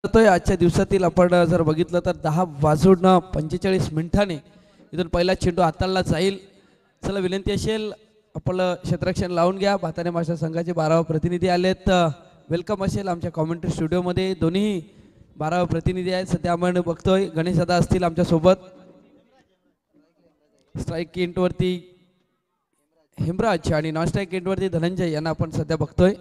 आजच्या दिवसातील आपण जर बघितलं तर 10:45 इथून पहिला चेंडू हाताळला जाईल. चला विनंती असेल आपलं क्षेत्ररक्षण लावून घ्या. भाताने मास्टर संघाचे 12 प्रतिनिधी आलेत. वेलकम असेल आमच्या कॉमेंट्री स्टुडिओमध्ये. दोन्ही 12 प्रतिनिधी आहेत. सध्या आपण बघतोय गणेश दादा असतील आमच्या सोबत. स्ट्राईक एंडवरती हेमराज आणि नॉन स्ट्राईक एंडवरती धनंजय यांना आपण सध्या बघतोय.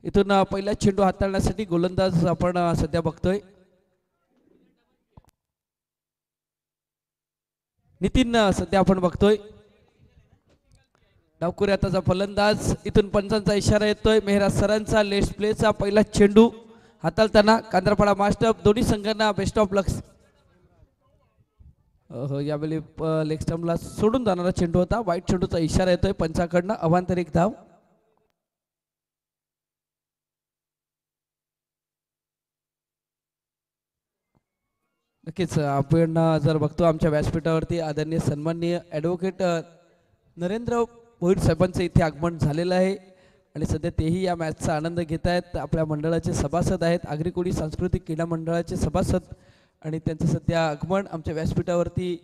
इथून पहिला चेंडू हाताळण्यासाठी गोलंदाज आपण सध्या बघतोय. नितीन सध्या आपण बघतोय. डावकुरे आताचा फलंदाज. इथून पंचांचा इशारा येतोय. मेहराज सरांचा लेट्स प्लेचा पहिला चेंडू हाताळताना कांद्रापाडा मास्टर दोन्ही संघांना बेस्ट ऑफ लक्स. यावेळी लेग स्टंपला सोडून जाणारा चेंडू होता. वाईट चेंडूचा इशारा येतोय पंचाकडनं. अवांतर एक धाव. नक्कीच आपण जर बघतो आमच्या व्यासपीठावरती आदरणीय सन्माननीय ॲडव्होकेट नरेंद्र भोईर साहेबांचं इथे आगमन झालेलं आहे आणि सध्या तेही या मॅचचा आनंद घेत आहेत. आपल्या मंडळाचे सभासद आहेत. आगरी सांस्कृतिक क्रीडा मंडळाचे सभासद आणि त्यांचं सध्या आगमन आमच्या व्यासपीठावरती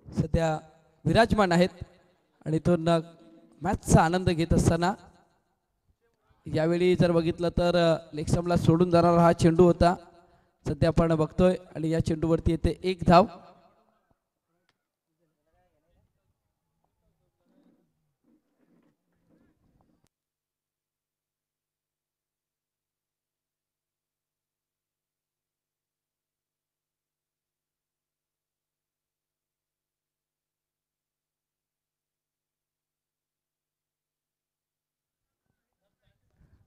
सध्या विराजमान आहेत आणि तो मॅचचा आनंद घेत असताना यावेळी जर बघितलं तर लेगस्टंपला सोडून जाणारा हा चेंडू होता. सध्या आपण बघतोय आणि या चेंडूवरती येते एक धाव.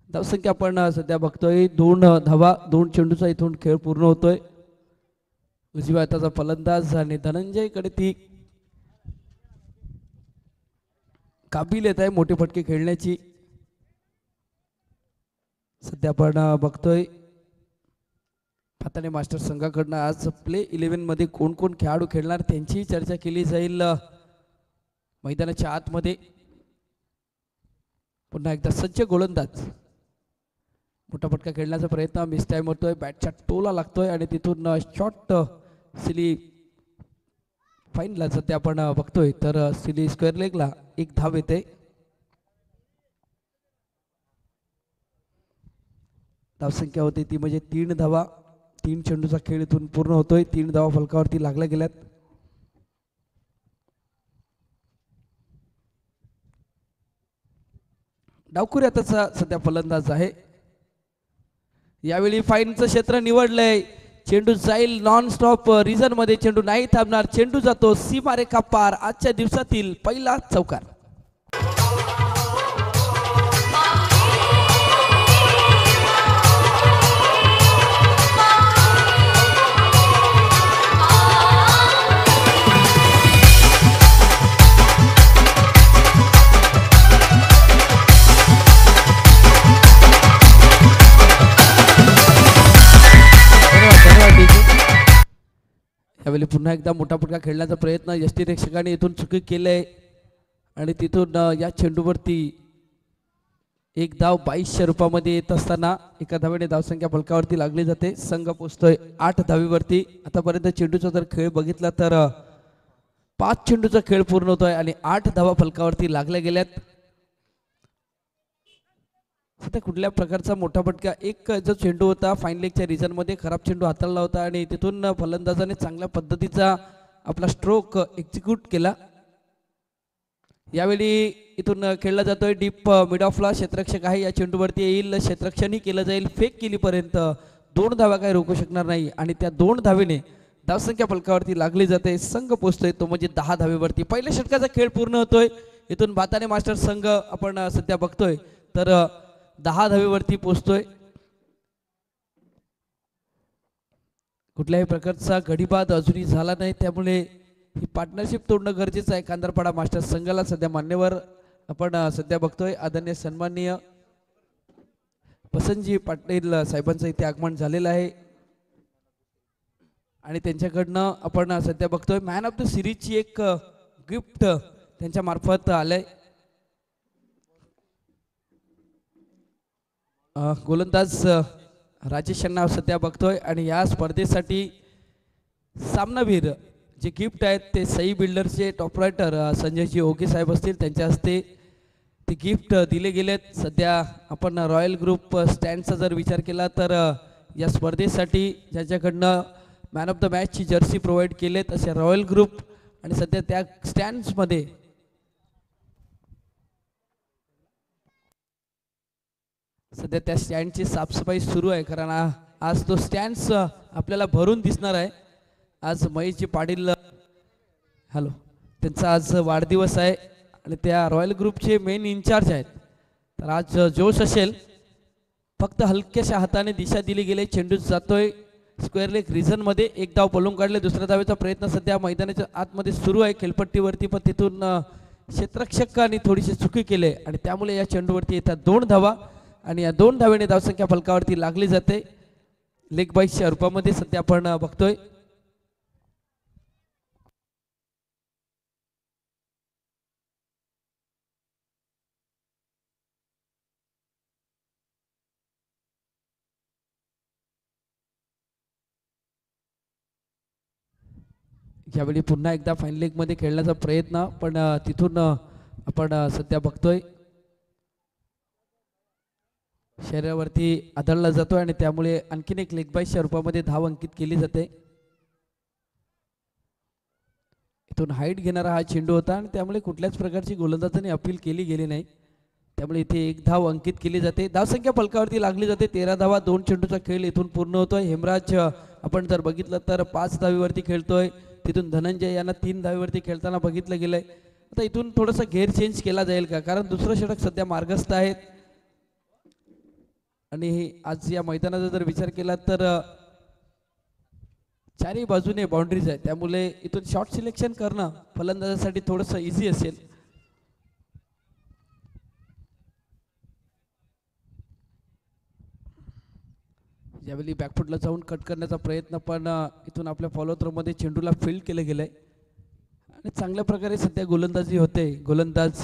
धावसंख्या आपण सध्या बघतोय 2 धावा 2 चेंडूचा इथून खेळ पूर्ण होतोय. उजव्या हाताचा फलंदाज आणि धनंजयकडे ती काबिलियत आहे मोठे फटके खेळण्याची. सध्या आपण बघतोय भाताने मास्टर संघाकडनं आज प्ले 11 मध्ये कोण कोण खेळाडू खेळणार त्यांची चर्चा केली जाईल मैदानाच्या आतमध्ये. पुन्हा एकदा सज्ज गोलंदाज. मोठा फटका खेळण्याचा प्रयत्न मिस टाइम होतोय. बॅटच्या टोला लागतोय आणि तिथून शॉर्ट सिली फाईनला सध्या आपण बघतोय तर सिली स्क्वेअर लेगला एक धाव येते. धावसंख्या होती ती म्हणजे 3 धावा. 3 चेंडूचा खेळ इथून पूर्ण होतोय. 3 धावा फलकावरती लागल्या गेल्यात. डावकुरे आताचा सध्या फलंदाज आहे. यावेळी फाईनचं क्षेत्र निवडलंय. चेंडू जाईल नॉन स्टॉप रिझन मध्ये. चेंडू नाही थांबणार. चेंडू जातो सीमारेखा पार. आजच्या दिवसातील पहिला चौकार. यावेळी पुन्हा एकदा मोठा फटका खेळण्याचा प्रयत्न यष्टीरक्षकाने इथून चुकी केलंय आणि तिथून या चेंडूवरती एक धाव 2200 रुपयामध्ये येत असताना एका धावेने धावसंख्या फलकावरती लागली जाते. संघ पोचतोय 8 धावीवरती. आतापर्यंत चेंडूचा जर खेळ बघितला तर 5 चेंडूचा खेळ पूर्ण होतोय आणि 8 धावा फलकावरती लागल्या गेल्यात. सध्या कुठल्या प्रकारचा मोठा फटका. एक जो चेंडू होता फाईन लेगच्या रिजन मध्ये खराब चेंडू हाताळला होता आणि तिथून फलंदाजाने चांगल्या पद्धतीचा आपला स्ट्रोक एक्झिक्यूट केला. यावेळी इथून खेळला जातोय डीप मिड ऑफला. क्षेत्ररक्षक आहे या चेंडूवरती येईल. क्षेत्ररक्षणही केलं जाईल. फेक केलीपर्यंत 2 धावा काही रोखू शकणार नाही आणि त्या 2 धावेने धावसंख्या फलकावरती लागली जाते. संघ पोचतोय तो म्हणजे 10 धावेवरती. पहिल्या षटकाचा खेळ पूर्ण होतोय. इथून भाताने मास्टर संघ आपण सध्या बघतोय तर 10 धावेवरती पोहोचतोय. कुठल्याही प्रकारचा गडीबाद अजूनही झाला नाही, त्यामुळे ही पार्टनरशिप तोडणं गरजेचं आहे. कांदरपाडा मास्टर्स संघाला सध्या मान्यवर आपण सध्या बघतोय आदरणीय सन्माननीय वसंतजी पाटील साहेबांचं इथे आगमन झालेलं आहे आणि त्यांच्याकडनं आपण सध्या बघतोय मॅन ऑफ द सिरीजची एक गिफ्ट त्यांच्या मार्फत आलंय. गोलंदाज राजेश यांना सध्या बघतोय आणि या स्पर्धेसाठी सामनावीर जे गिफ्ट आहेत ते Sai बिल्डरचे top writer Sanjayji okay साहेब असतील, त्यांच्या हस्ते ते गिफ्ट दिले गेलेत. सध्या आपण रॉयल ग्रुप स्टँडचा जर विचार केला तर या स्पर्धेसाठी ज्याच्याकडनं मॅन ऑफ द मॅचची जर्सी प्रोव्हाइड केलेत असे रॉयल ग्रुप आणि सध्या त्या स्टँड्समध्ये सध्या त्या स्टँडची साफसफाई सुरू आहे, कारण आज तो स्टँड्स आपल्याला भरून दिसणार आहे. आज महेशजी पाटील हॅलो त्यांचा आज वाढदिवस आहे आणि त्या रॉयल ग्रुपचे मेन इन्चार्ज आहेत, तर आज जोश असेल. फक्त हलक्याशा हाताने दिशा दिली गेली, चेंडू जातोय स्क्वेअर लेग रिझनमध्ये. एक धाव पळून काढले, दुसऱ्या धावेचा प्रयत्न सध्या मैदानाच्या आतमध्ये सुरू आहे खेळपट्टीवरती, पण तिथून क्षेत्ररक्षकांनी थोडीशी चुकी केली आणि त्यामुळे या चेंडूवरती येतात 2 धावा आणि या 2 धावेने धावसंख्या फलकावरती लागली जाते. लेग बाईकच्या रूपामध्ये सध्या आपण बघतोय. यावेळी पुन्हा एकदा फाईन लेग मध्ये खेळण्याचा प्रयत्न, पण तिथून आपण सध्या बघतोय शरीरावरती आदळला जातोय आणि त्यामुळे आणखीन एक लेग बाईच्या रूपामध्ये धाव अंकित केली जाते. इथून हाईट घेणारा हा चेंडू होता आणि त्यामुळे कुठल्याच प्रकारची गोलंदाजाने अपील केली गेली नाही, त्यामुळे इथे 1 धाव अंकित केली जाते. धावसंख्या फलकावरती लागली जाते. 13 धावा, 2 चेंडूचा खेळ इथून पूर्ण होतोय. हेमराज आपण जर बघितलं तर 5 धावेवरती खेळतोय, तिथून धनंजय यांना 3 धावेवरती खेळताना बघितलं गेलंय. आता इथून थोडासा घेर चेंज केला जाईल का, कारण दुसरं षटक सध्या मार्गस्थ आहेत आणि आज या मैदानाचा जर विचार केला तर चारही बाजूने बाउंड्रीज आहेत, त्यामुळे इथून शॉट सिलेक्शन करणं फलंदाजासाठी थोडंसं इझी असेल. यावेळी बॅकफुटला जाऊन कट करण्याचा प्रयत्न, पण इथून आपल्या फॉलो थ्रोमध्ये चेंडूला फील्ड केलं गेलंय आणि चांगल्या प्रकारे सध्या गोलंदाजी होते. गोलंदाज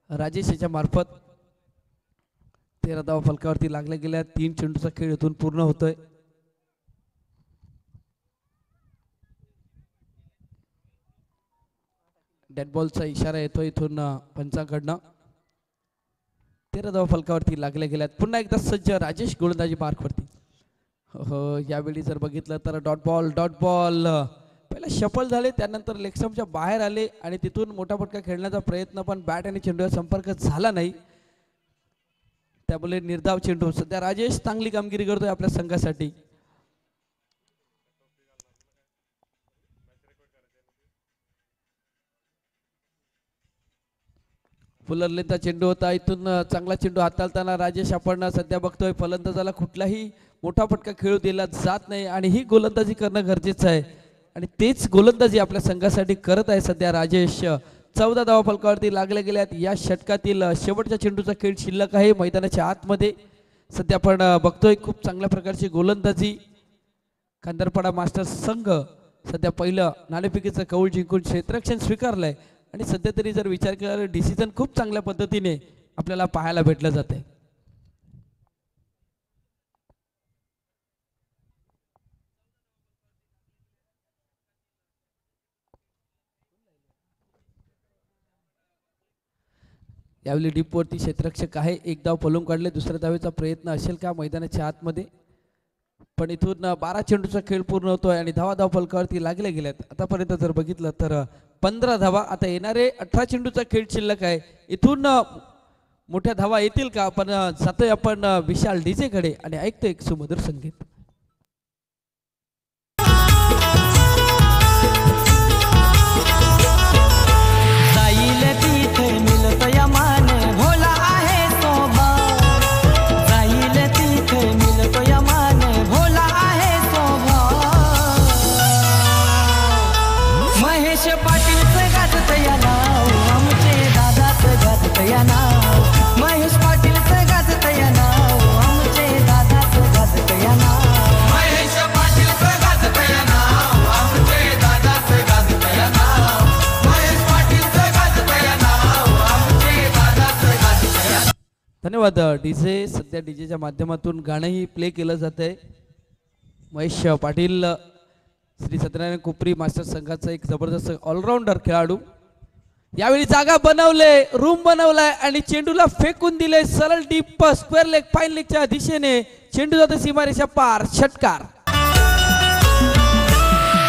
राजेश याच्या मार्फत 13 धावा फलकावरती लागल्या गेल्या. 3 चेंडूचा खेळ इथून पूर्ण होतोय. डेड बॉलचा इशारा येतोय इथून पंचांकडनं. 13 धावा फलकावरती लागल्या गेल्यात. पुन्हा एकदा सज्ज राजेश गोलंदाजी मार्कवरती. हो, यावेळी जर बघितलं तर डॉट बॉल पहिला शफल झाले, त्यानंतर लेगस्टम्पच्या बाहेर आले आणि तिथून मोठा फटका खेळण्याचा प्रयत्न, पण बॅट आणि चेंडूचा संपर्क झाला नाही, त्यामुळे निर्धाव चेंडू. सध्या राजेश चांगली कामगिरी करतोय आपल्या संघासाठी. फुलरलेचा चेंडू होता, इथून चांगला चेंडू हाताळताना राजेश आपण सध्या बघतोय फलंदाजाला कुठलाही मोठा फटका खेळू दिला जात नाही आणि ही गोलंदाजी करणं गरजेचं आहे आणि तेच गोलंदाजी आपल्या संघासाठी करत आहे सध्या राजेश. 14 धावा फलकावरती लागल्या गेल्यात. या षटकातील शेवटच्या चेंडूचा खेळ शिल्लक आहे मैदानाच्या आतमध्ये. सध्या आपण बघतोय खूप चांगल्या प्रकारची गोलंदाजी. कांदरपाडा मास्टर्स संघ सध्या पहिलं नाणेफेकीचं कौल जिंकून क्षेत्ररक्षण स्वीकारलंय आणि सध्या तरी जर विचार केला तर डिसिजन खूप चांगल्या पद्धतीने आपल्याला पाहायला भेटलं जाते. यावेळी डीपवरती क्षेत्ररक्षक आहे. 1 धाव पळून काढले. दुसऱ्या धावेचा प्रयत्न असेल का मैदानाच्या आतमध्ये, पण इथून 12 चेंडूचा खेळ पूर्ण होतोय आणि धाव फलकावरती लागल्या गेल्यात. आतापर्यंत जर बघितलं तर 15 धावा. आता येणारे 18 चेंडूचा खेळ शिल्लक आहे. इथून मोठ्या धावा येतील का, पण जातोय आपण विशाल डीजे कडे आणि ऐकतोय एक सुमधुर संगीत. धन्यवाद डीजे. सध्या डीजेच्या माध्यमातून गाणंही प्ले केलं जात आहे. महेश पाटील श्री सत्यनारायण कोपरी मास्टर संघाचा एक जबरदस्त ऑलराऊंडर खेळाडू. यावेळी जागा बनवले, रूम बनवलाय आणि चेंडूला फेकून दिले सरळ डीप स्क्वेअर लेग फाईन लेगच्या दिशेने. चेंडू जातो सीमारेषा पार. षटकार.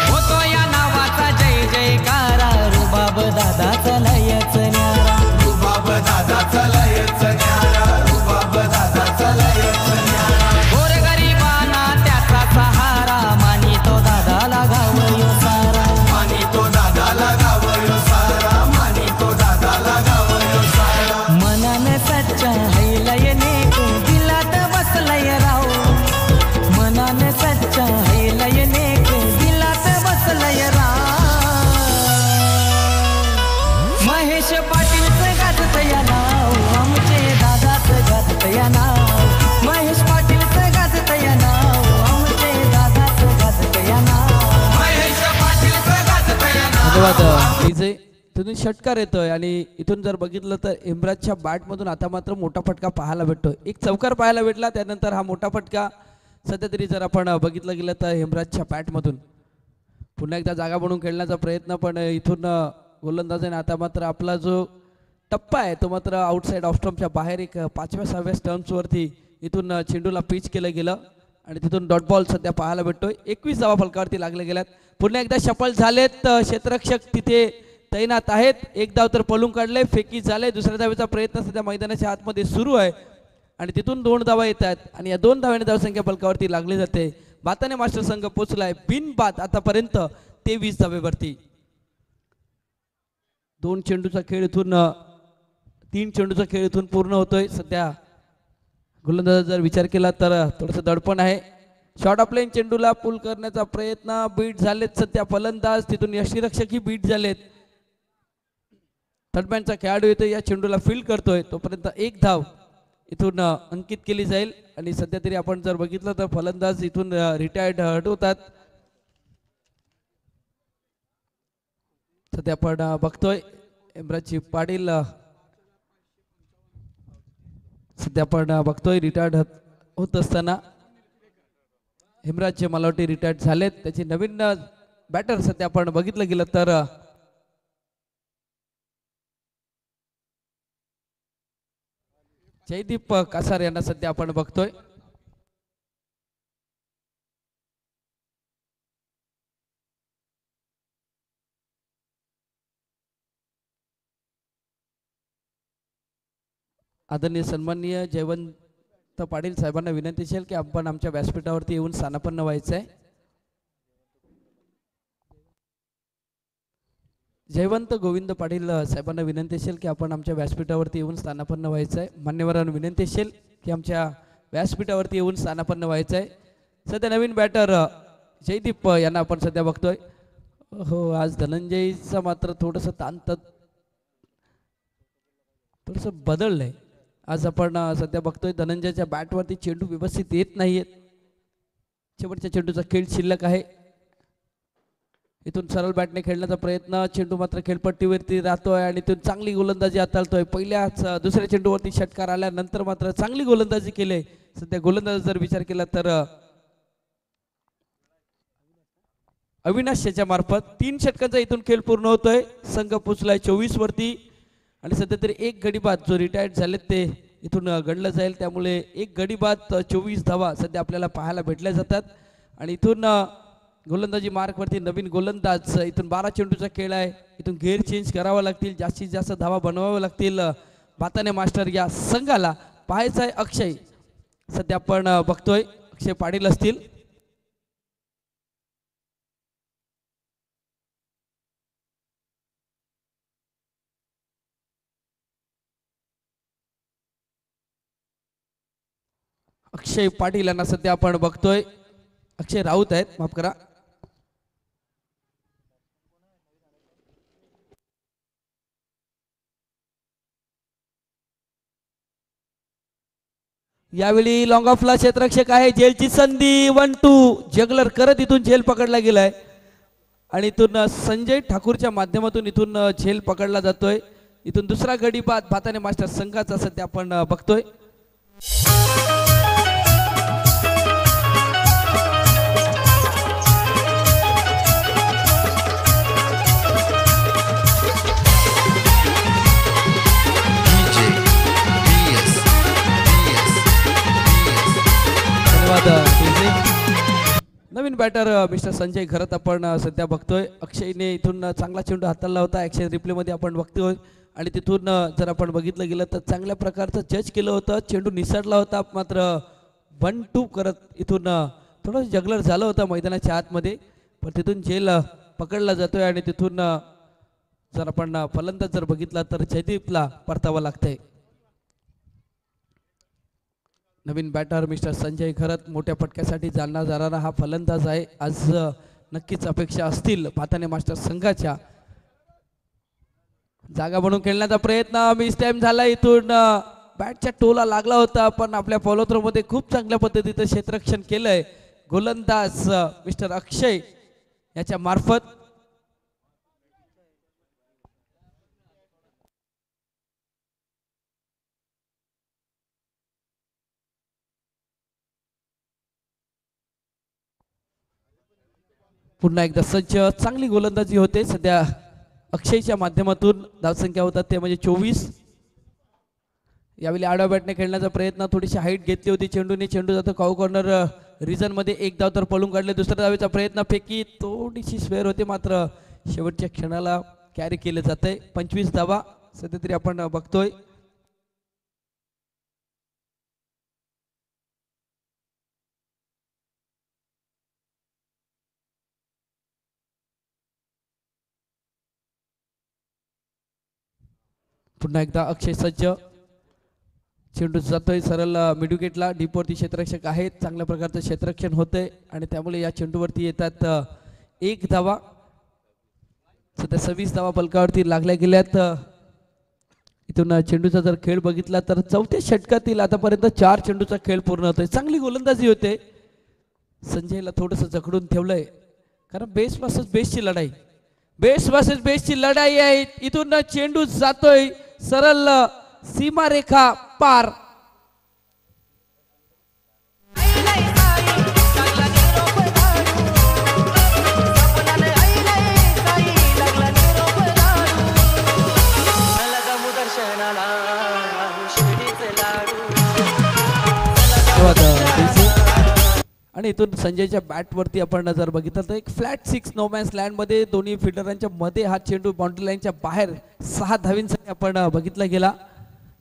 होतो या नावाचा जय जयकारा. रुबाब दादाचा लयच न्यारा. रुबाब दादाचा लयच न्यारा. रुबाब दादाचा लयच न्यारा. गोरगरिबांना त्याचा सहारा. मानितो दादाला गावयो सारा. मानितो दादाला गावयो सारा. मानितो दादाला गावयो सारा. मनाने सच्चा हैलय नेक. दिलात बसलय राव. मनाने सच्चा हैलय नेक. दिलात बसलय राव. महेश पाटीलचं गाजत या नाव. आमचे दादाचं गाजत या नाव. महेश पाटीलचं गाजत या नाव. आमचे दादाचं गाजत या नाव. महेश पाटीलचं गाजत या नाव. धन्यवाद डीजे. तिथून षटकार येतोय आणि इथून जर बघितलं तर इम्राजच्या बॅटमधून आता मात्र मोठा फटका पाहायला भेटतोय. एक चौकार पाहायला भेटला, त्यानंतर हा मोठा फटका. सध्या तरी जर आपण बघितलं गेलं तर इम्राजच्या बॅटमधून पुन्हा एकदा जागा बनवून खेळण्याचा प्रयत्न, पण इथून गोलंदाजाने आता मात्र आपला जो टप्पा आहे तो मात्र आउटसाईड ऑफ स्टंपच्या बाहेर एक 5व्या-6व्या स्टंप्सवरती इथून चेंडूला पिच केलं गेलं आणि तिथून डॉट बॉल सध्या पाहायला भेटतोय. 21 धावा फलकावरती लागले गेल्यात. पुन्हा एकदा शफल झालेत. क्षेत्ररक्षक तिथे तैनात आहेत. एक धाव तर पळून काढले, फेकी झाले. दुसऱ्या धावेचा प्रयत्न सध्या मैदानाच्या आतमध्ये सुरू आहे आणि तिथून 2 धावा येत आहेत आणि या 2 धाव्याने धावसंख्या फलकावरती लागली जाते. बाताने मास्टर संघ पोचलाय बिनबाद आतापर्यंत 23 धावेवरती. 2 चेंडूचा खेळ इथून 3 चेंडूचा खेळ इथून पूर्ण होतोय. सध्या गोलंदाज जर विचार केला तर थोडंसं दडपण आहे. शॉर्ट ऑफ लाईन चेंडूला पुल करण्याचा प्रयत्न. बीट झालेत सध्या फलंदाज. तिथून यष्टीरक्षकही बीट झालेत. थर्डमॅनचा खेळाडू येतो, या चेंडूला फील्ड करतोय. तोपर्यंत 1 धाव इथून अंकित केली जाईल आणि सध्या तरी आपण जर बघितलं तर फलंदाज इथून रिटायर्ड हटवतात. सध्या आपण बघतोय इम्राजी पाटील सध्या आपण बघतोय रिटायर्ड होत असताना. हेमराजचे मला वाटते रिटायर्ड झालेत. त्याचे नवीन बॅटर सध्या आपण बघितलं गेलं तर जयदीप कासार यांना सध्या आपण बघतोय. आदरणीय सन्माननीय जयवंत पाटील साहेबांना विनंती असेल की आपण आमच्या व्यासपीठावरती येऊन स्थानापन्न व्हायचं आहे. जयवंत गोविंद पाटील साहेबांना विनंती असेल की आपण आमच्या व्यासपीठावरती येऊन स्थानापन्न व्हायचं आहे. मान्यवरांना विनंती असेल की आमच्या व्यासपीठावरती येऊन स्थानापन्न व्हायचं आहे. सध्या नवीन बॅटर जयदीप यांना आपण सध्या बघतोय. हो, आज धनंजयचं मात्र थोडंसं थोडंसं बदललंय. आज आपण सध्या बघतोय धनंजयच्या बॅटवरती चेंडू व्यवस्थित येत नाहीयेत. शेवटच्या चेंडूचा खेळ शिल्लक आहे. इथून सरळ बॅटने खेळण्याचा प्रयत्न. चेंडू मात्र खेळपट्टीवरती राहतोय आणि इथून चांगली गोलंदाजी हाताळतोय. पहिल्याच दुसऱ्या चेंडूवरती षटकार आल्यानंतर मात्र चांगली गोलंदाजी केली. सध्या गोलंदाज जर विचार केला तर अविनाश याच्या मार्फत 3 षटकांचा इथून खेळ पूर्ण होतोय. संघ पोचलाय 24 वरती आणि सध्या तरी 1 गडी बाद जो रिटायर्ड झालेत ते इथून गणलं जाईल. त्यामुळे 1 गडी बाद 24 धावा सध्या आपल्याला पाहायला भेटल्या जातात आणि इथून गोलंदाजी मार्कवरती नवीन गोलंदाज. इथून 12 चेंडूचा खेळ आहे. इथून गेअर चेंज करावा लागतील, जास्तीत जास्त धावा बनवाव्या लागतील बाताने मास्टर या संघाला. पाहायचं आहे अक्षय सध्या आपण बघतोय अक्षय पाटील असतील. अक्षय पाटील यांना सध्या आपण बघतोय. अक्षय राऊत आहेत, माफ करा. यावेळी लॉंग ऑफला क्षेत्ररक्षक आहे. जेलची संधी 1-2 जगलर करत इथून झेल पकडला गेलाय आणि इथून संजय ठाकूरच्या माध्यमातून इथून झेल पकडला जातोय. इथून दुसरा गडी बाद भाताने मास्टर संघाचा सध्या आपण बघतोय. नवीन बॅटर मिस्टर संजय घरत आपण सध्या बघतोय. अक्षयने इथून चांगला चेंडू हाताळला होता. ॲक्शन रिप्लेमध्ये आपण बघतोय आणि तिथून जर आपण बघितलं गेलं तर चांगल्या प्रकारचं जज केलं होतं. चेंडू निसटला होता मात्र 1-2 करत इथून थोडं जगलर झालं होतं मैदानाच्या आतमध्ये. पण तिथून झेल पकडला जातोय आणि तिथून जर आपण फलंदाज जर बघितला तर जयदीपला परतावं लागतंय. नवीन बॅटर मिस्टर संजय घरत मोठ्या फटक्यासाठी जाणला जाणारा हा फलंदाज आहे. आज नक्कीच अपेक्षा असतील पाताने मास्टर संघाच्या. जागा बनवून खेळण्याचा प्रयत्न मिस टाइम झाला. इथून बॅटच्या टोला लागला होता पण आपल्या फॉलोथ्रो मध्ये खूप चांगल्या पद्धतीचं क्षेत्ररक्षण केलंय गोलंदाज मिस्टर अक्षय याच्या मार्फत. पुन्हा एकदा सज्ज चांगली गोलंदाजी होते सध्या अक्षयच्या माध्यमातून. धावसंख्या होतात ते म्हणजे 24. यावेळी आडव्या बॅटने खेळण्याचा प्रयत्न, थोडीशी हाईट घेतली होती चेंडूने. चेंडू जातो काऊ कॉर्नर रिजन मध्ये. एक धाव तर पळून काढले. दुसऱ्या धावेचा प्रयत्न, फेकी थोडीशी स्वेअर होते मात्र शेवटच्या क्षणाला कॅरी केलं जातंय. 25 धावा सध्या तरी आपण बघतोय. पुन्हा एकदा अक्षय सज्ज. चेंडू जातोय सरळ मिडविकेटला. डीपवरती क्षेत्ररक्षक आहेत. चांगल्या प्रकारचं क्षेत्ररक्षण होतंय आणि त्यामुळे या चेंडूवरती येतात 1 धावा. सध्या 26 धावा पलकावरती लागल्या गेल्यात. इथून चेंडूचा जर खेळ बघितला तर चौथ्या षटकातील आतापर्यंत 4 चेंडूचा खेळ पूर्ण होतोय. चांगली गोलंदाजी होते. संजयला थोडंसं जखडून ठेवलंय कारण बेस वर्सेस बेसची लढाई, बेस वर्सेस बेसची लढाई आहे. इथून चेंडू जातोय सरळ सीमारेखा पार. आणि इथून संजयच्या बॅटवरती आपण जर बघितलं तर एक फ्लॅट 6 नो मॅन्स लँड मध्ये दोन्ही फिल्डरांच्या मध्ये हा चेंडू बाउंड्री लाईनच्या बाहेर 6 धावींसाठी आपण बघितला गेला.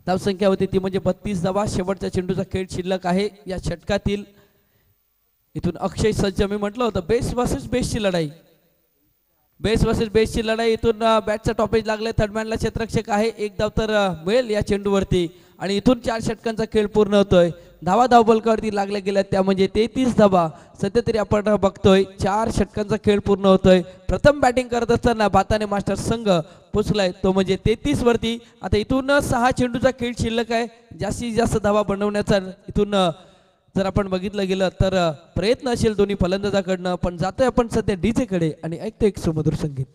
धावसंख्या होती ती म्हणजे 32 धावा. शेवटच्या चेंडूचा खेळ शिल्लक आहे या षटकातील. इथून अक्षय सज्ज. मी म्हटलं होतं बेस वर्सेस बेसची लढाई, बेस वर्सेस बेसची लढाई. इथून बॅटचा टॉपेज लागलाय. थर्डमॅनला क्षेत्ररक्षक आहे. 1 धाव तर मिळेल या चेंडूवरती आणि इथून 4 षटकांचा खेळ पूर्ण होतोय. धावा धावबलकावरती लागल्या गेल्या त्या म्हणजे 33 धावा सध्या तरी आपण बघतोय. 4 षटकांचा खेळ पूर्ण होतोय. प्रथम बॅटिंग करत असताना भाताने मास्टर संघ पोचलाय तो म्हणजे 33 वरती. आता इथून 6 चेंडूचा खेळ शिल्लक आहे. जास्तीत जास्त धावा बनवण्याचा इथून जर आपण बघितलं गेलं तर प्रयत्न असेल दोन्ही फलंदाजाकडनं. पण जातोय आपण सध्या डीजे कडे आणि ऐकतोय एक सुमधुर संगीत.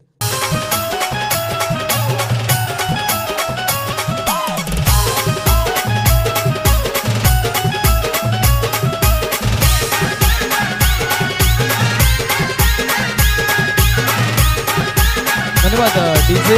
धन्यवाद डीजे.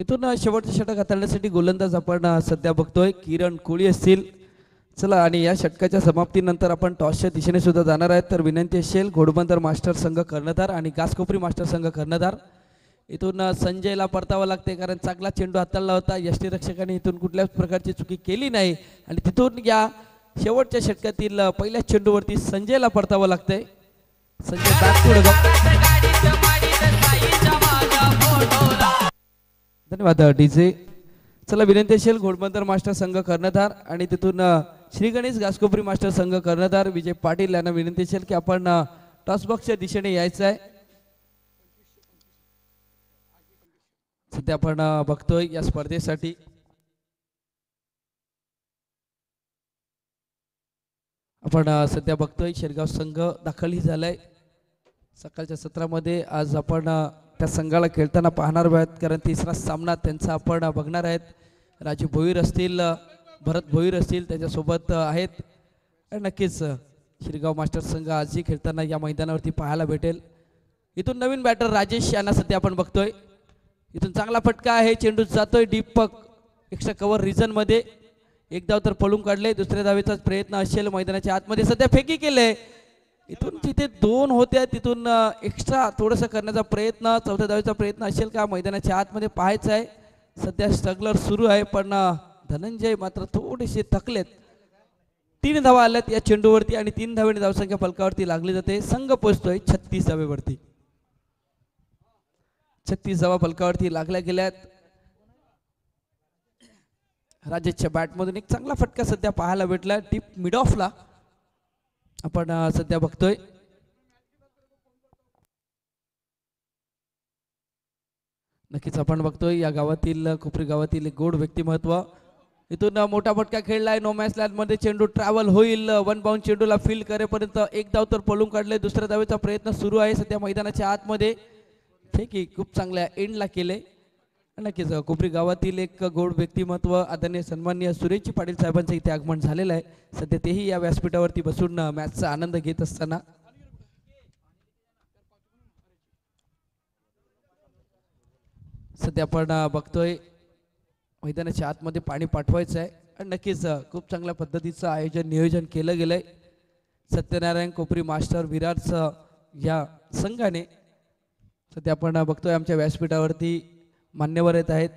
इथून शेवटचं षटक हाताळण्यासाठी गोलंदाज आपण सध्या बघतोय किरण कोळी असतील. चला आणि या षटकाच्या समाप्तीनंतर आपण टॉसच्या दिशेने सुद्धा जाणार आहेत. तर विनंती असेल घोडबंदर मास्टर संघ कर्णधार आणि घासकोपरी मास्टर संघ कर्णधार. इथून संजयला परतावं लागते कारण चांगला चेंडू हाताळला होता. यष्टीरक्षकाने इथून कुठल्याच प्रकारची चुकी केली नाही आणि तिथून या शेवटच्या षटकातील पहिल्या चेंडूवरती संजयला परतावं लागतंय. संजय धन्यवाद डीजे. चला विनंती असेल घोडबंदर मास्टर संघ कर्णधार आणि तिथून श्री गणेश घासकोपरी मास्टर संघ कर्णधार विजय पाटील यांना विनंती असेल की आपण टॉस बॉक्सच्या दिशेने यायचं आहे. सध्या आपण बघतोय या स्पर्धेसाठी आपण सध्या बघतोय शिरगाव संघ दाखलही झालाय सकाळच्या सत्रामध्ये. आज आपण त्या संघाला खेळताना पाहणार आहोत कारण तिसरा सामना त्यांचा आपण बघणार आहेत. राजू भोईर असतील, भरत भोईर असतील त्याच्यासोबत आहेत. नक्कीच शिरगाव मास्टर संघ आजही खेळताना या मैदानावरती पाहायला भेटेल. इथून नवीन बॅटर राजेश यांना सध्या आपण बघतोय. इथून चांगला फटका आहे, चेंडू जातोय डीप एक्स्ट्रा कव्हर रिजन मध्ये. एक धाव तर पळून काढले, दुसऱ्या धावेचाच प्रयत्न असेल मैदानाच्या आतमध्ये. सध्या फेकी केले, इथून तिथे दोन होत्या, तिथून एक्स्ट्रा थोडंसं करण्याचा प्रयत्न, चौथ्या धावेचा प्रयत्न असेल का मैदानाच्या आतमध्ये पाहायचं आहे. सध्या स्ट्रगलर सुरू आहे पण धनंजय मात्र थोडेसे थकलेत. 3 धावा आल्यात या चेंडूवरती आणि 3 धावेने धावसंख्या फलकावरती लागली जाते. संघ पोहोचतोय 36 धावेवरती. 36 धावा फलकावरती लागल्या गेल्यात. राजेशच्या बॅटमधून एक चांगला फटका सध्या पाहायला भेटला डीप मिड ऑफला आपण सध्या बघतोय. नक्कीच आपण बघतोय या गावातील कोपरी गावातील एक गोड व्यक्तिमत्व. इथून मोठा फटका खेळलाय नो मॅच लँड मध्ये. चेंडू ट्रॅव्हल होईल, वन बाउंड चेंडूला फील करेपर्यंत एक धाव तर पळून काढले. दुसऱ्या धावेचा प्रयत्न सुरू आहे सध्या मैदानाच्या आतमध्ये. फेकी खूप चांगल्या एंडला केले. नक्कीच कोपरी गावातील एक गोड व्यक्तिमत्व आदरणीय सन्माननीय सुरेशजी पाटील साहेबांचं इथे आगमन झालेलं आहे. सध्या तेही या व्यासपीठावरती बसून मॅचचा आनंद घेत असताना सध्या आपण बघतोय मैदानाच्या आतमध्ये पाणी पाठवायचं आहे आणि नक्कीच खूप चांगल्या पद्धतीचं आयोजन नियोजन केलं गेलंय सत्यनारायण कोपरी मास्टर विरारचं या संघाने. सध्या आपण बघतोय आमच्या व्यासपीठावरती मान्यवर येत आहेत.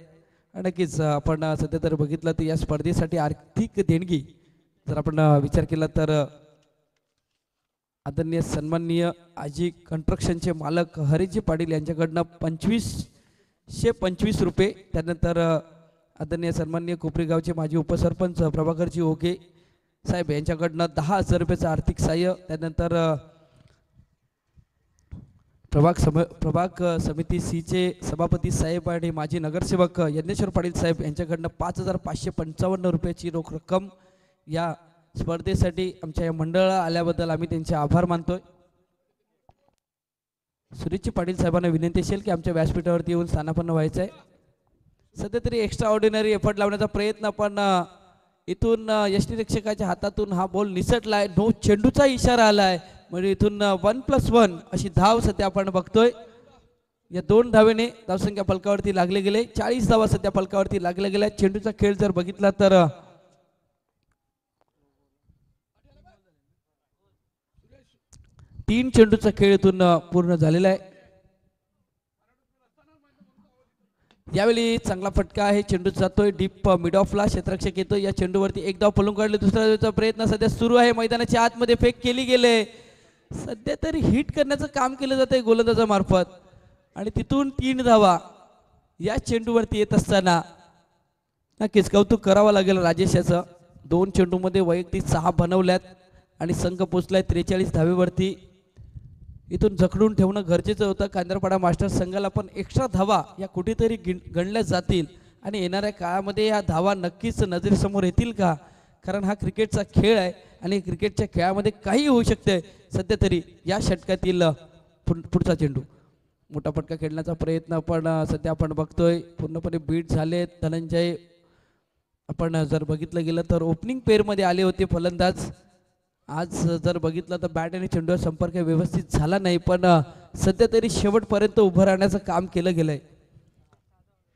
नक्कीच आपण सध्या तर बघितलं तर या स्पर्धेसाठी आर्थिक देणगी जर आपण विचार केला तर आदरणीय सन्माननीय आजी कन्स्ट्रक्शनचे मालक हरीजी पाटील यांच्याकडनं 2525 रुपये. त्यानंतर आदरणीय सन्माननीय कोपरी गावचे माजी उपसरपंच प्रभाकरजी ओके साहेब यांच्याकडनं 10,000 रुपयाचं आर्थिक सहाय्य. त्यानंतर प्रभाग समिती सीचे सभापती साहेब आणि माजी नगरसेवक यज्ञेश्वर पाटील साहेब यांच्याकडनं 5,555 रुपयाची रोख रक्कम या स्पर्धेसाठी आमच्या या मंडळाला आल्याबद्दल आम्ही त्यांचे आभार मानतोय. सुरेशजी पाटील साहेबांना विनंती असेल की आमच्या व्यासपीठावरती येऊन स्थानापन्न व्हायचं आहे. सध्या तरी एक्स्ट्रा ऑर्डिनरी एफर्ट लावण्याचा प्रयत्न पण इथून यष्टीरक्षकाच्या हातातून हा बॉल निसटलाय. नो चेंडूचा इशारा आलाय म्हणजे इथून 1+1 अशी धाव सध्या आपण बघतोय. या 2 धावेने धावसंख्या फलकावरती लागले गेले. 40 धावा सध्या फलकावरती लागल्या गेल्या. चेंडूचा खेळ जर बघितला तर 3 चेंडूचा खेळ इथून पूर्ण झालेला आहे. यावेळी चांगला फटका आहे, चेंडू जातोय डीप मिड ऑफला. क्षेत्ररक्षक येतोय या चेंडूवरती. एक धाव पळून काढले. दुसऱ्या धावेचा प्रयत्न सध्या सुरू आहे. मैदानाच्या आतमध्ये फेक केली गेले. सध्या तरी हिट करण्याचं काम केलं जातंय गोलंदाजामार्फत आणि तिथून 3 धावा या चेंडूवरती येत असताना नक्कीच कौतुक करावं लागेल राजेश याचं. 2 चेंडूमध्ये वैयक्तिक 6 बनवल्यात आणि संघ पोचलाय 43 धावेवरती. इथून जखडून ठेवणं गरजेचं होतं. कांदरपाडा मास्टर संघाला पण एक्स्ट्रा धावा या कुठेतरी गणल्या जातील आणि येणाऱ्या काळामध्ये या धावा नक्कीच नजरेसमोर येतील का, कारण हा क्रिकेटचा खेळ आहे आणि क्रिकेटच्या खेळामध्ये काही होऊ शकते. सध्या तरी या षटकातील पुढचा चेंडू मोठा फटका खेळण्याचा प्रयत्न पण सध्या आपण बघतोय पूर्णपणे बीट झालेत. धनंजय आपण जर बघितलं गेलं तर ओपनिंग पेअरमध्ये आले होते फलंदाज. आज जर बघितलं तर बॅट आणि चेंडूवर संपर्क व्यवस्थित झाला नाही पण सध्या तरी शेवटपर्यंत उभं राहण्याचं काम केलं गेलंय.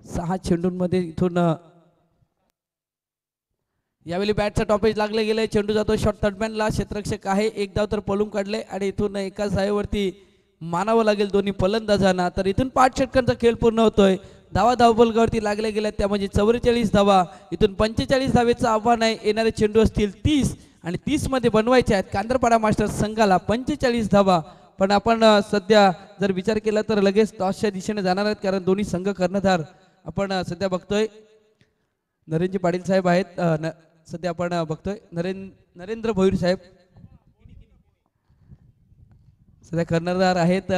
6 चेंडूंमध्ये इथून यावेळी बॅटचा टॉपेज लागले गेले. चेंडू जातो शॉर्ट थर्डमॅनला. क्षेत्ररक्षक आहे, एक धाव तर पळून काढले आणि इथून एकाच धावेवरती मानावं लागेल दोन्ही फलंदाजांना. तर इथून 5 षटकांचा खेळ पूर्ण होतोय. धावफलकावरती लागले गेल्या त्या म्हणजे 44 धावा. इथून 45 धावेचं आव्हान आहे. येणारे चेंडू असतील 30 आणि 30 मध्ये बनवायचे आहेत कांदरपाडा मास्टर संघाला 45 धावा. पण आपण सध्या जर विचार केला तर लगेच टॉसच्या दिशेने जाणार आहेत कारण दोन्ही संघ कर्णधार आपण सध्या बघतोय नरेंद्रजी पाटील साहेब आहेत. सध्या आपण बघतोय नरेंद्र भोईर साहेब सध्या कर्णधार आहेत.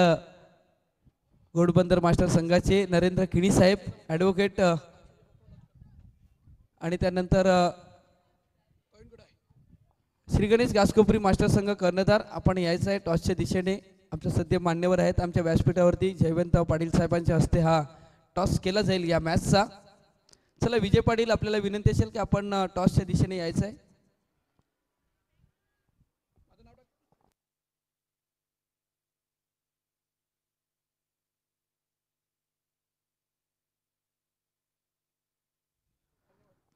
घोडबंदर मास्टर संघाचे नरेंद्र किणी साहेब ॲडव्होकेट आणि त्यानंतर श्री गणेश घासकोपरी मास्टर संघ कर्णधार आपण यायचं आहे टॉसच्या दिशेने. आमच्या सध्या मान्यवर आहेत आमच्या व्यासपीठावरती जयवंत पाटील साहेबांच्या हस्ते हा टॉस केला जाईल या मॅचचा. चला विजय पाटील आपल्याला विनंती असेल की आपण टॉसच्या दिशेने यायचं आहे.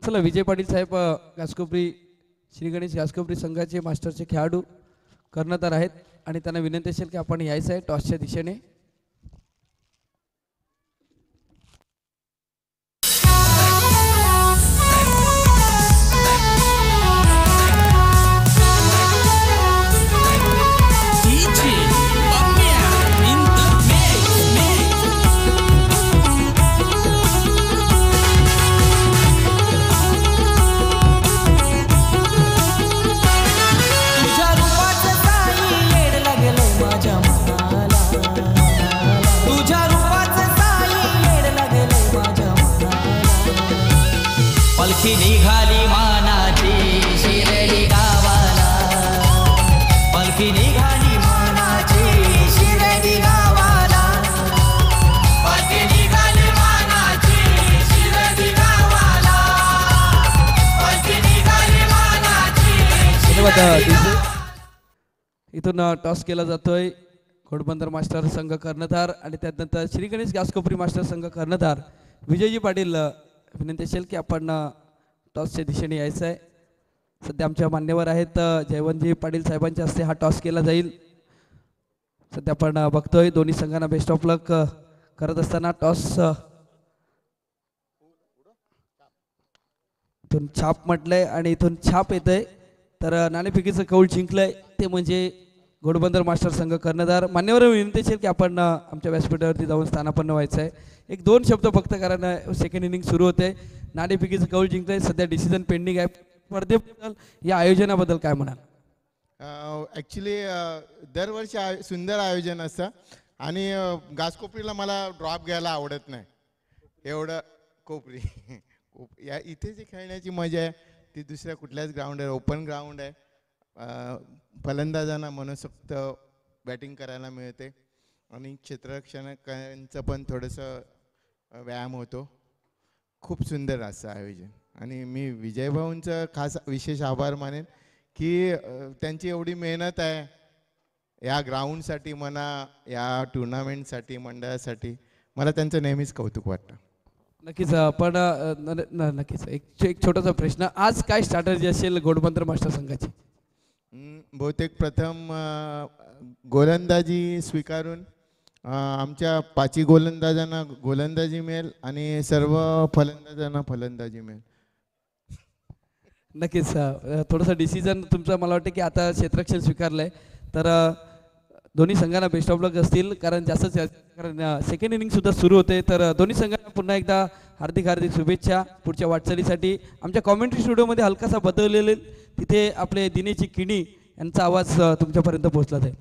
चला विजय पाटील साहेब घासकोपरी श्री गणेश घासकोपरी संघाचे मास्टरचे खेळाडू कर्णधार आहेत आणि त्यांना विनंती असेल की आपण यायचं आहे टॉसच्या दिशेने. पलखी निघाली मानाची शिर्डी गावाला, पलखी निघाली मानाची शिर्डी गावाला, पलखी निघाली मानाची शिर्डी गावाला, पलखी निघाली मानाची. धन्यवाद. इथून टॉस केला जातोय. घोडबंदर मास्टर संघ कर्णधार आणि त्यानंतर श्री गणेश घासकोपरी मास्टर संघ कर्णधार विजयजी पाटील विनंती असेल की आपण टॉसच्या दिशेने यायचं आहे. सध्या आमच्या मान्यवर आहेत जयवंतजी पाटील साहेबांच्या हस्ते हा टॉस केला जाईल. सध्या आपण बघतोय दोन्ही संघांना बेस्ट ऑफ लक करत असताना टॉस इथून छाप म्हटलंय आणि इथून छाप येतंय. तर नाणेफेकीचं कौल जिंकलंय ते म्हणजे घोडबंदर मास्टर संघ कर्णधार. मान्यवर विनंती असेल की आपण आमच्या व्यासपीठावरती जाऊन स्थानापन्न व्हायचं आहे. एक दोन शब्द फक्त कारण सेकंड इनिंग सुरू होते. नाणेफेकीचं कौल जिंकलंय. सध्या डिसिजन पेंडिंग आहे. स्पर्धेबद्दल या आयोजनाबद्दल काय म्हणाल? ॲक्च्युली दरवर्षी सुंदर आयोजन असतं आणि घासकोपरीला मला ड्रॉप घ्यायला आवडत नाही एवढं. कोपरी या इथे जी खेळण्याची मजा आहे ती दुसऱ्या कुठल्याच ग्राउंडवर ओपन ग्राउंड आहे. फलंदाजांना मनसोक्त बॅटिंग करायला मिळते आणि क्षेत्ररक्षकांचं पण थोडंसं व्यायाम होतो. खूप सुंदर असं आयोजन आणि मी विजयभाऊंचं खास विशेष आभार मानेन की त्यांची एवढी मेहनत आहे या ग्राउंडसाठी म्हणा या टुर्नामेंटसाठी मंडळासाठी. मला त्यांचं नेहमीच कौतुक वाटतं. नक्कीच. पण नक्कीच एक छोटासा प्रश्न, आज काय स्ट्रॅटर्जी असेल घोडबंदर मास्टर संघाची? बहुतेक प्रथम गोलंदाजी स्वीकारून आमच्या 5 गोलंदाजांना गोलंदाजी मिळेल आणि सर्व फलंदाजांना फलंदाजी मिळेल. नक्कीच. थोडंसं डिसिजन तुमचं मला वाटतं की आता क्षेत्ररक्षण स्वीकारलं आहे तर दोन्ही संघांना बेस्ट ऑफ लक असतील कारण कारण सेकंड इनिंगसुद्धा सुरू होते. तर दोन्ही संघांना पुन्हा एकदा हार्दिक हार्दिक शुभेच्छा पुढच्या वाटचालीसाठी. आमच्या कॉमेंट्री स्टुडिओमध्ये हलकासा बदललेले तिथे आपले दिनेशजी किणी यांचा आवाज तुमच्यापर्यंत पोहोचला जाईल.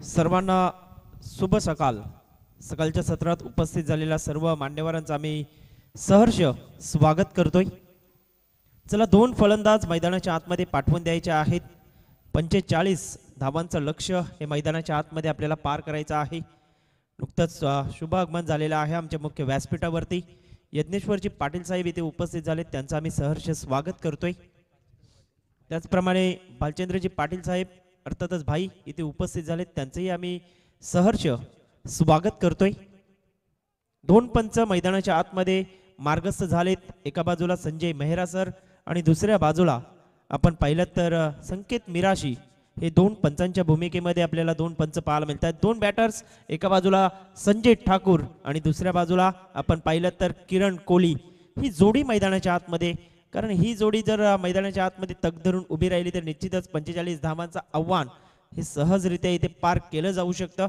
सर्वांना शुभ सकाळ. सकाळच्या सत्रात उपस्थित झालेल्या सर्व मान्यवरांचं आम्ही सहर्ष स्वागत करतोय. चला 2 फलंदाज मैदानाच्या आतमध्ये पाठवून द्यायचे आहेत. 45 धावांचं लक्ष्य हे मैदानाच्या आतमध्ये आपल्याला पार करायचं आहे. नुकतंच शुभ आगमन झालेलं आहे आमच्या मुख्य व्यासपीठावरती. यज्ञेश्वरजी पाटील साहेब इथे उपस्थित झाले, त्यांचं आम्ही सहर्ष स्वागत करतोय. त्याचप्रमाणे भालचंद्रजी पाटील साहेब अर्थातच भाई इथे उपस्थित झाले, त्यांचंही आम्ही सहर्ष स्वागत करतोय. दोन पंच मैदानाच्या आतमध्ये मार्गस्थ झालेत. एका बाजूला संजय मेहरा सर आणि दुसऱ्या बाजूला आपण पाहिलं तर संकेत मिराशी. हे दोन पंचांच्या भूमिकेमध्ये आपल्याला दोन पंच पाहायला मिळतात. दोन बॅटर्स, एका बाजूला संजय ठाकूर आणि दुसऱ्या बाजूला आपण पाहिलं तर किरण कोहली. ही जोडी मैदानाच्या आतमध्ये, कारण ही जोडी जर मैदानाच्या आतमध्ये तग धरून उभी राहिली तर निश्चितच 45 धावांचं आव्हान हे सहजरित्या इथे पार केलं जाऊ शकतं.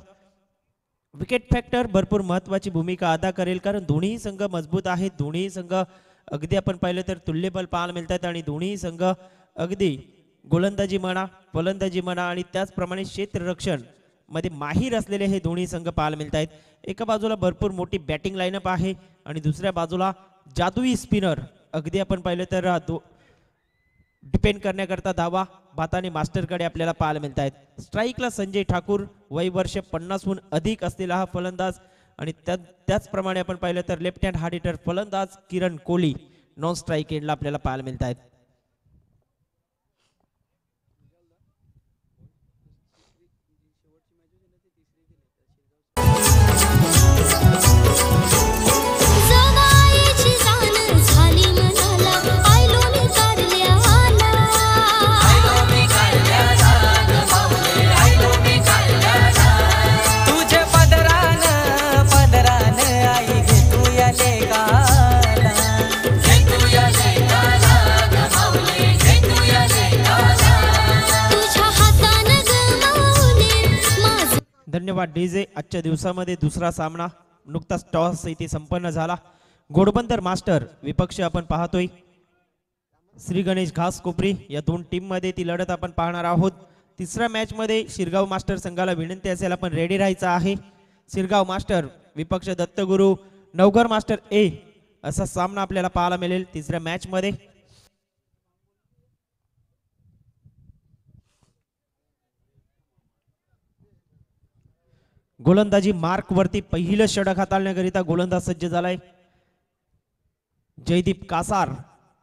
विकेट फॅक्टर भरपूर महत्त्वाची भूमिका अदा करेल, कारण दोन्ही संघ मजबूत आहेत. दोन्ही संघ अगदी आपण पाहिलं तर तुल्यबल पाहायला मिळतात आणि दोन्ही संघ अगदी गोलंदाजी म्हणा, फलंदाजी म्हणा आणि त्याचप्रमाणे क्षेत्ररक्षण मध्ये माहीर असलेले हे दोन्ही संघ पाहायला मिळत आहेत. एका बाजूला भरपूर मोठी बॅटिंग लाईनअप आहे आणि दुसऱ्या बाजूला जादुई स्पिनर. अगदी आपण पाहिलं तर डिपेंड करण्याकरता धावा भाताने मास्टरकडे आपल्याला पाहायला मिळत आहेत. स्ट्राईकला संजय ठाकूर, वय वर्ष 50हून अधिक असलेला हा फलंदाज आणि त्याचप्रमाणे आपण पाहिलं तर लेफ्ट हँड हार्ड हिटर फलंदाज किरण कोहली नॉन स्ट्राईक एंडला आपल्याला पाहायला मिळत आहेत. धन्यवाद डीजे. आजच्या दिवसामध्ये दुसरा सामना नुकताच टॉस इथे संपन्न झाला. घोडबंदर मास्टर विपक्ष आपण पाहतोय श्री गणेश घास कोपरी. या दोन टीम मध्ये ती लढत आपण पाहणार आहोत. तिसऱ्या मॅच मध्ये शिरगाव मास्टर संघाला विनंती असेल आपण रेडी राहायचं आहे. शिरगाव मास्टर विपक्ष दत्तगुरु नवघर मास्टर ए असा सामना आपल्याला पाहायला मिळेल तिसऱ्या मॅच मध्ये. गोलंदाजी मार्क वरती पहिलं षटक हाताळण्याकरिता गोलंदाज सज्ज झालाय. जयदीप कासार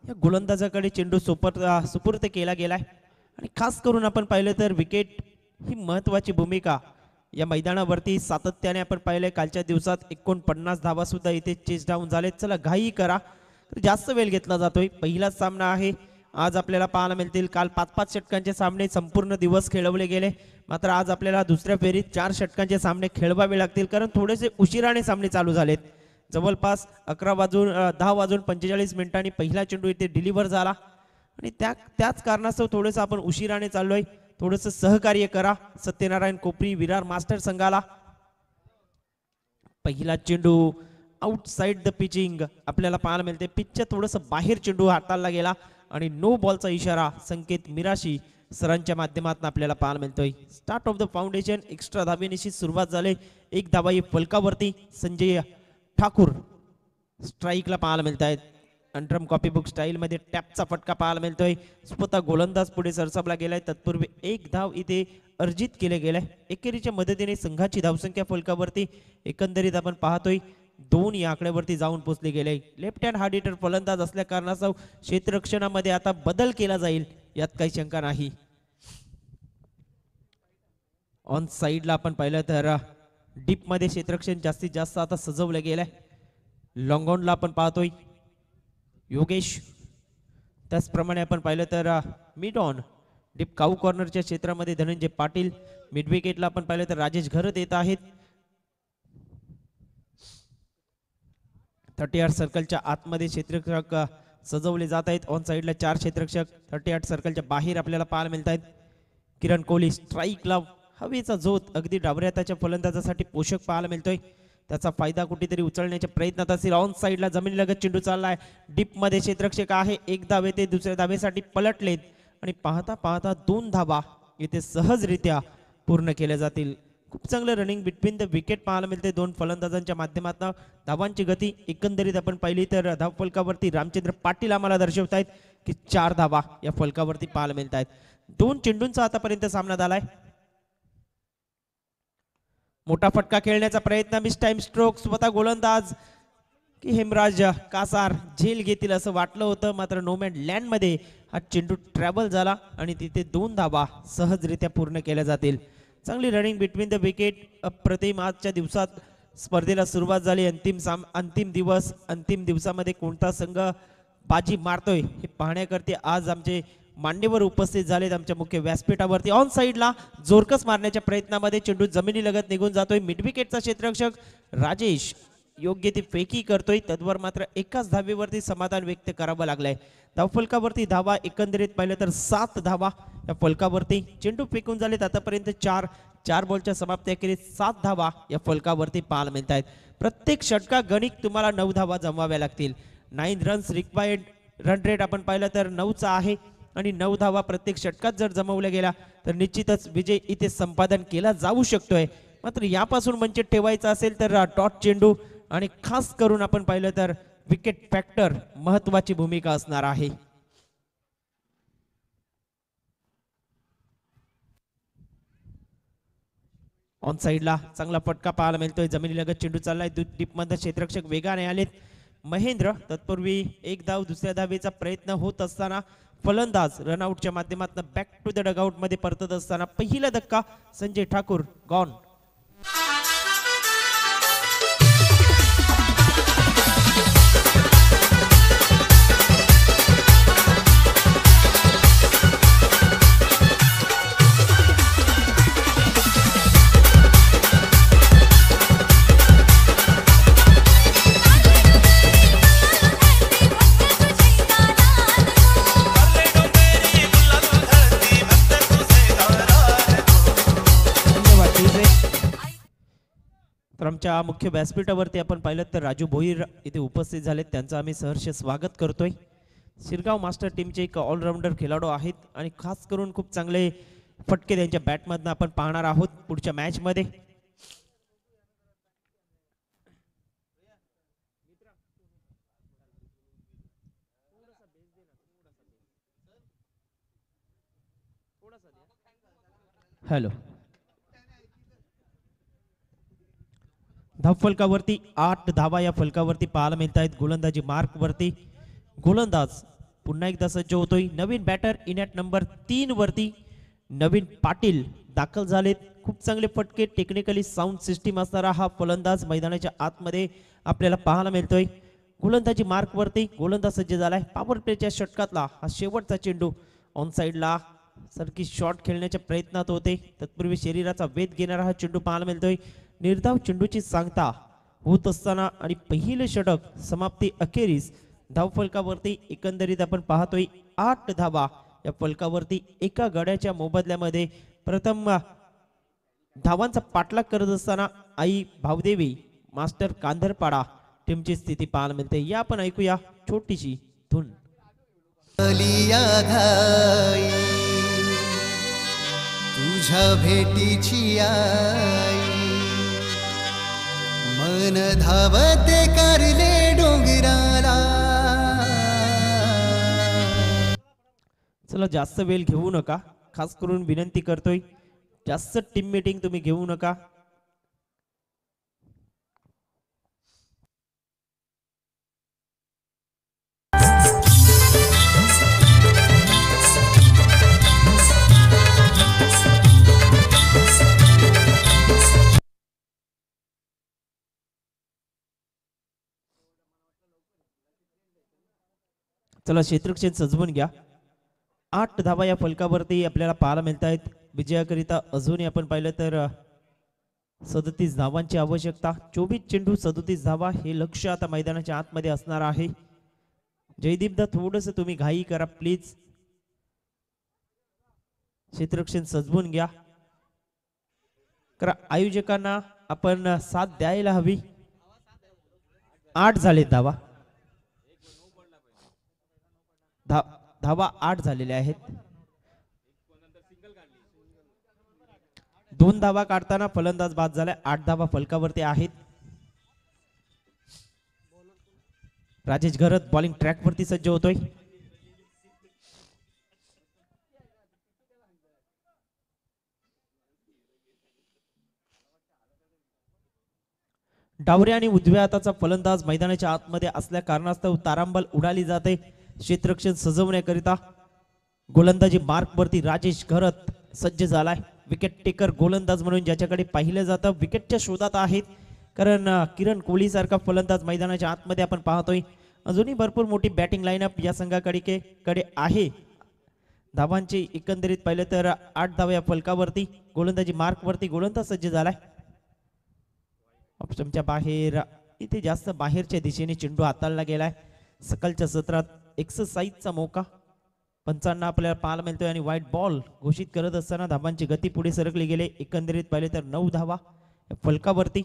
या गोलंदाजाकडे चेंडू सुपूर्द केला गेलाय आणि खास करून आपण पाहिलं तर विकेट ही महत्वाची भूमिका या मैदानावरती सातत्याने आपण पाहिलंय. कालच्या दिवसात 49 धावा सुद्धा इथे चेस डाऊन झाले. चला घाई करा, जास्त वेळ घेतला जातोय. पहिलाच सामना आहे आज आपल्याला पाहायला मिळतील. काल 5-5 षटकांचे सामने संपूर्ण दिवस खेळवले गेले, मात्र आज आपल्याला दुसऱ्या फेरीत 4 षटकांचे सामने खेळवावे लागतील, कारण थोडेसे उशिराने सामने चालू झालेत. जवळपास 10:45 पहिला चेंडू इथे डिलिव्हर झाला आणि त्याच कारणास्तव थोडंसं आपण उशिराने चाललोय. थोडंसं सहकार्य करा सत्यनारायण कोपरी विरार मास्टर संघाला. पहिला चेंडू आउटसाइड द पिचिंग आपल्याला पाहायला मिळते. पिचच्या थोडंसं बाहेर चेंडू हाताळला गेला आणि नो बॉलचा इशारा संकेत मिराशी सरांच्या माध्यमातून आपल्याला पाहायला मिळतोय. Start of the foundation extra धाबेनिशी सुरुवात झाली. एक धावा ही फलकावरती संजय ठाकूर स्ट्राईकला पाहायला मिळत आहेत. अंडरम कॉपी बुक स्टाईल मध्ये टॅपचा फटका पाहायला मिळतोय. स्वतः गोलंदाज पुढे सरसावला गेलाय. तत्पूर्वी एक धाव इथे अर्जित केले गेलाय. एकेरीच्या मदतीने संघाची धावसंख्या फलकावरती एकंदरीत आपण पाहतोय 2 या आकड्यावरती जाऊन पोहोचले गेले. लेफ्ट हँड हार्ड हिटर फलंदाज असल्या कारणास्तव क्षेत्ररक्षणामध्ये आता बदल केला जाईल यात काही शंका नाही. ऑन साइडला आपण पाहिलं तर डीप मध्ये क्षेत्ररक्षण जास्तीत जास्त आता सजवलं गेलंय. लॉंग ऑनला आपण पाहतोय योगेश. त्याचप्रमाणे आपण पाहिलं तर मिड ऑन डीप काऊ कॉर्नरच्या क्षेत्रामध्ये धनंजय पाटील. मिड विकेटला आपण पाहिलं तर राजेश घरत येत आहेत. 38 सर्कलच्या आतमध्ये क्षेत्ररक्षक सजवले जात आहेत. ऑन साइडला 4 क्षेत्ररक्षक 38 सर्कलच्या बाहेर आपल्याला पाहायला मिळत आहेत. किरण कोहली स्ट्राईकला हवेचा झोत अगदी डावऱ्या त्याच्या फलंदाजासाठी पोषक पाहायला मिळतोय. त्याचा फायदा कुठेतरी उचलण्याच्या प्रयत्नात असेल. ऑन साइडला जमिनीलगत चेंडू चाललाय. डीप मध्ये क्षेत्ररक्षक आहे. एक धावे ते दुसऱ्या धावेसाठी पलटलेत आणि पाहता पाहता 2 धावा इथे सहजरित्या पूर्ण केल्या जातील. खूप चांगलं रनिंग बिटवीन द विकेट पाहायला मिळते 2 फलंदाजांच्या माध्यमातून. धावांची गती एकंदरीत आपण पाहिली तर धाव फलकावरती रामचंद्र पाटील आम्हाला दर्शवत आहेत की 4 धावा या फलकावरती पाहायला मिळत आहेत. 2 चेंडूंचा आतापर्यंत सामना झालाय. मोठा फटका खेळण्याचा प्रयत्न, मिस टाइम स्ट्रोक. स्वतः गोलंदाज की हेमराज कासार झेल घेतील असं वाटलं होतं, मात्र नोमॅन लँडमध्ये हा चेंडू ट्रॅव्हल झाला आणि तिथे 2 धाबा सहजरित्या पूर्ण केल्या जातील. चांगली रनिंग बिटवीन द विकेट. अप्रतिम आजच्या दिवसात स्पर्धेला सुरुवात झाली. अंतिम दिवस, अंतिम दिवसामध्ये कोणता संघ बाजी मारतोय हे पाहण्याकरता आज आमचे मान्यवर उपस्थित झालेत आमच्या मुख्य व्यासपीठावरती. ऑन साईडला जोरकस मारण्याच्या प्रयत्नामध्ये चेंडू जमिनीलगत निघून जातोय. मिड विकेटचा क्षेत्ररक्षक राजेश योग्य ती फेकी करतोय. तद्वर मात्र एकाच धावेवरती समाधान व्यक्त करावं लागलंय. धावफलकावरती धावा एकंदरीत पाहिलं तर 7 धावा या फलकावरती. चेंडू फेकून झालेत आतापर्यंत 4 बॉलच्या समाप्तीअखेरीस 7 धावा या फलकावरती पाहायला मिळत आहेत. प्रत्येक षटका गणिक तुम्हाला 9 धावा जमवाव्या लागतील. 9 रन्स रिक्वायर्ड. रन रेट आपण पाहिलं तर 9चा आहे आणि 9 धावा प्रत्येक षटकात जर जमवल्या गेला तर निश्चितच विजय इथे संपादन केला जाऊ शकतोय. मात्र यापासून वंचित ठेवायचा असेल तर डॉट चेंडू आणि खास करून आपण पाहिलं तर विकेट फॅक्टर महत्वाची भूमिका असणार आहे. ऑन साईडला चांगला फटका पाहायला मिळतोय. जमिनीलगत चेंडू चाललाय. डीपमध्ये क्षेत्ररक्षक वेगाने आलेत. महेंद्र तत्पूर्वी एक धाव दुसऱ्या धावेचा प्रयत्न होत असताना फलंदाज रनआउटच्या माध्यमातून बॅक टू द डगआउट मध्ये परतत असताना पहिला धक्का संजय ठाकूर गॉन. तर आमच्या मुख्य व्यासपीठावरती आपण पाहिलं तर राजू भोईर इथे उपस्थित झालेत. त्यांचं आम्ही सहर्ष स्वागत करतोय. शिरगाव मास्टर टीमचे एक ऑलराऊंडर खेळाडू आहेत आणि खास करून खूप चांगले फटके त्यांच्या बॅटमधनं आपण पाहणार आहोत पुढच्या मॅच मध्ये. हॅलो. धावफलकावरती 8 धावा या फलकावरती पाहायला मिळत आहेत. गोलंदाजी मार्क वरती गोलंदाज पुन्हा एकदा सज्ज होतोय. नवीन बॅटर इन ॲट नंबर 3 वरती नवीन पाटील दाखल झालेत. खूप चांगले फटके टेक्निकली साऊंड सिस्टीम असणारा हा फलंदाज मैदानाच्या आतमध्ये आपल्याला पाहायला मिळतोय. गोलंदाजी मार्क वरती गोलंदाज सज्ज झालाय. पॉवर प्लेच्या षटकातला हा शेवटचा चेंडू ऑन साईडला सरकी शॉट खेळण्याच्या प्रयत्नात होते. तत्पूर्वी शरीराचा वेध घेणारा हा चेंडू पाहायला मिळतोय. निर्धाव चेंडूची सांगता होत असताना आणि पहिलं षटक समाप्ती अखेरीस धावफलकावरती एकंदरीत आपण पाहतोय 8 धावा या फलकावरती. एका गड्याच्या मोबदल्यामध्ये प्रथम धावांचा पाठलाग करत असताना आई भावदेवी मास्टर कांधरपाडा टीमची स्थिती पाहायला मिळते. या आपण ऐकूया छोटीशी धून. तुझ्या भेटीची आई मन धावते करले डोंगराला. चला जास्त वेळ घेऊ नका. खास करून विनंती करतोय जास्त टीम मीटिंग तुम्ही घेऊ नका. चला क्षेत्ररक्षण सजवून घ्या. 8 धावा या फलकावरती आपल्याला पाहायला मिळत आहेत. विजयाकरिता अजूनही आपण पाहिलं तर 37 धावांची आवश्यकता. 24 चेंडू 37 धावा हे लक्ष आता मैदानाच्या आतमध्ये असणार आहे. जयदीपदा थोडस तुम्ही घाई करा प्लीज. क्षेत्ररक्षण सजवून घ्या. आयोजकांना आपण साथ द्यायला हवी. 8 झाले धावा. धावा 8 झालेल्या आहेत. 2 धावा काढताना फलंदाज बाद झालाय. 8 धावा फलकावरती आहेत. राजेश घरत बॉलिंग ट्रॅक वरती सज्ज होतोय. डावरे आणि उजव्या हाताचा फलंदाज मैदानाच्या आतमध्ये असल्या कारणास्तव तारांबळ उडाली जाते क्षेत्ररक्षण सजवण्याकरिता गोलंदाजी मार्कवरती राजेश घरत सज्ज झालाय विकेट टेकर गोलंदाज म्हणून ज्याच्याकडे पाहिलं जातं विकेटच्या शोधात आहेत कारण किरण कोहली सारखा फलंदाज मैदानाच्या आतमध्ये आपण पाहतोय अजूनही भरपूर मोठी बॅटिंग लाईनअप या संघाकडे आहे धावांची एकंदरीत पाहिलं तर 8 धावा या फलकावरती गोलंदाजी मार्कवरती गोलंदाज सज्ज झालाय ऑप्शनच्या बाहेर इथे जास्त बाहेरच्या दिशेने चेंडू हाताळला गेलाय सकाळच्या सत्रात एक्सरसाइजचा मौका पंचांना आपल्याला पाहायला मिळतोय आणि व्हाईट बॉल घोषित करत असताना धावांची गती पुढे सरकली गेले एकंदरीत पाहिले तर 9 धावा फलकावरती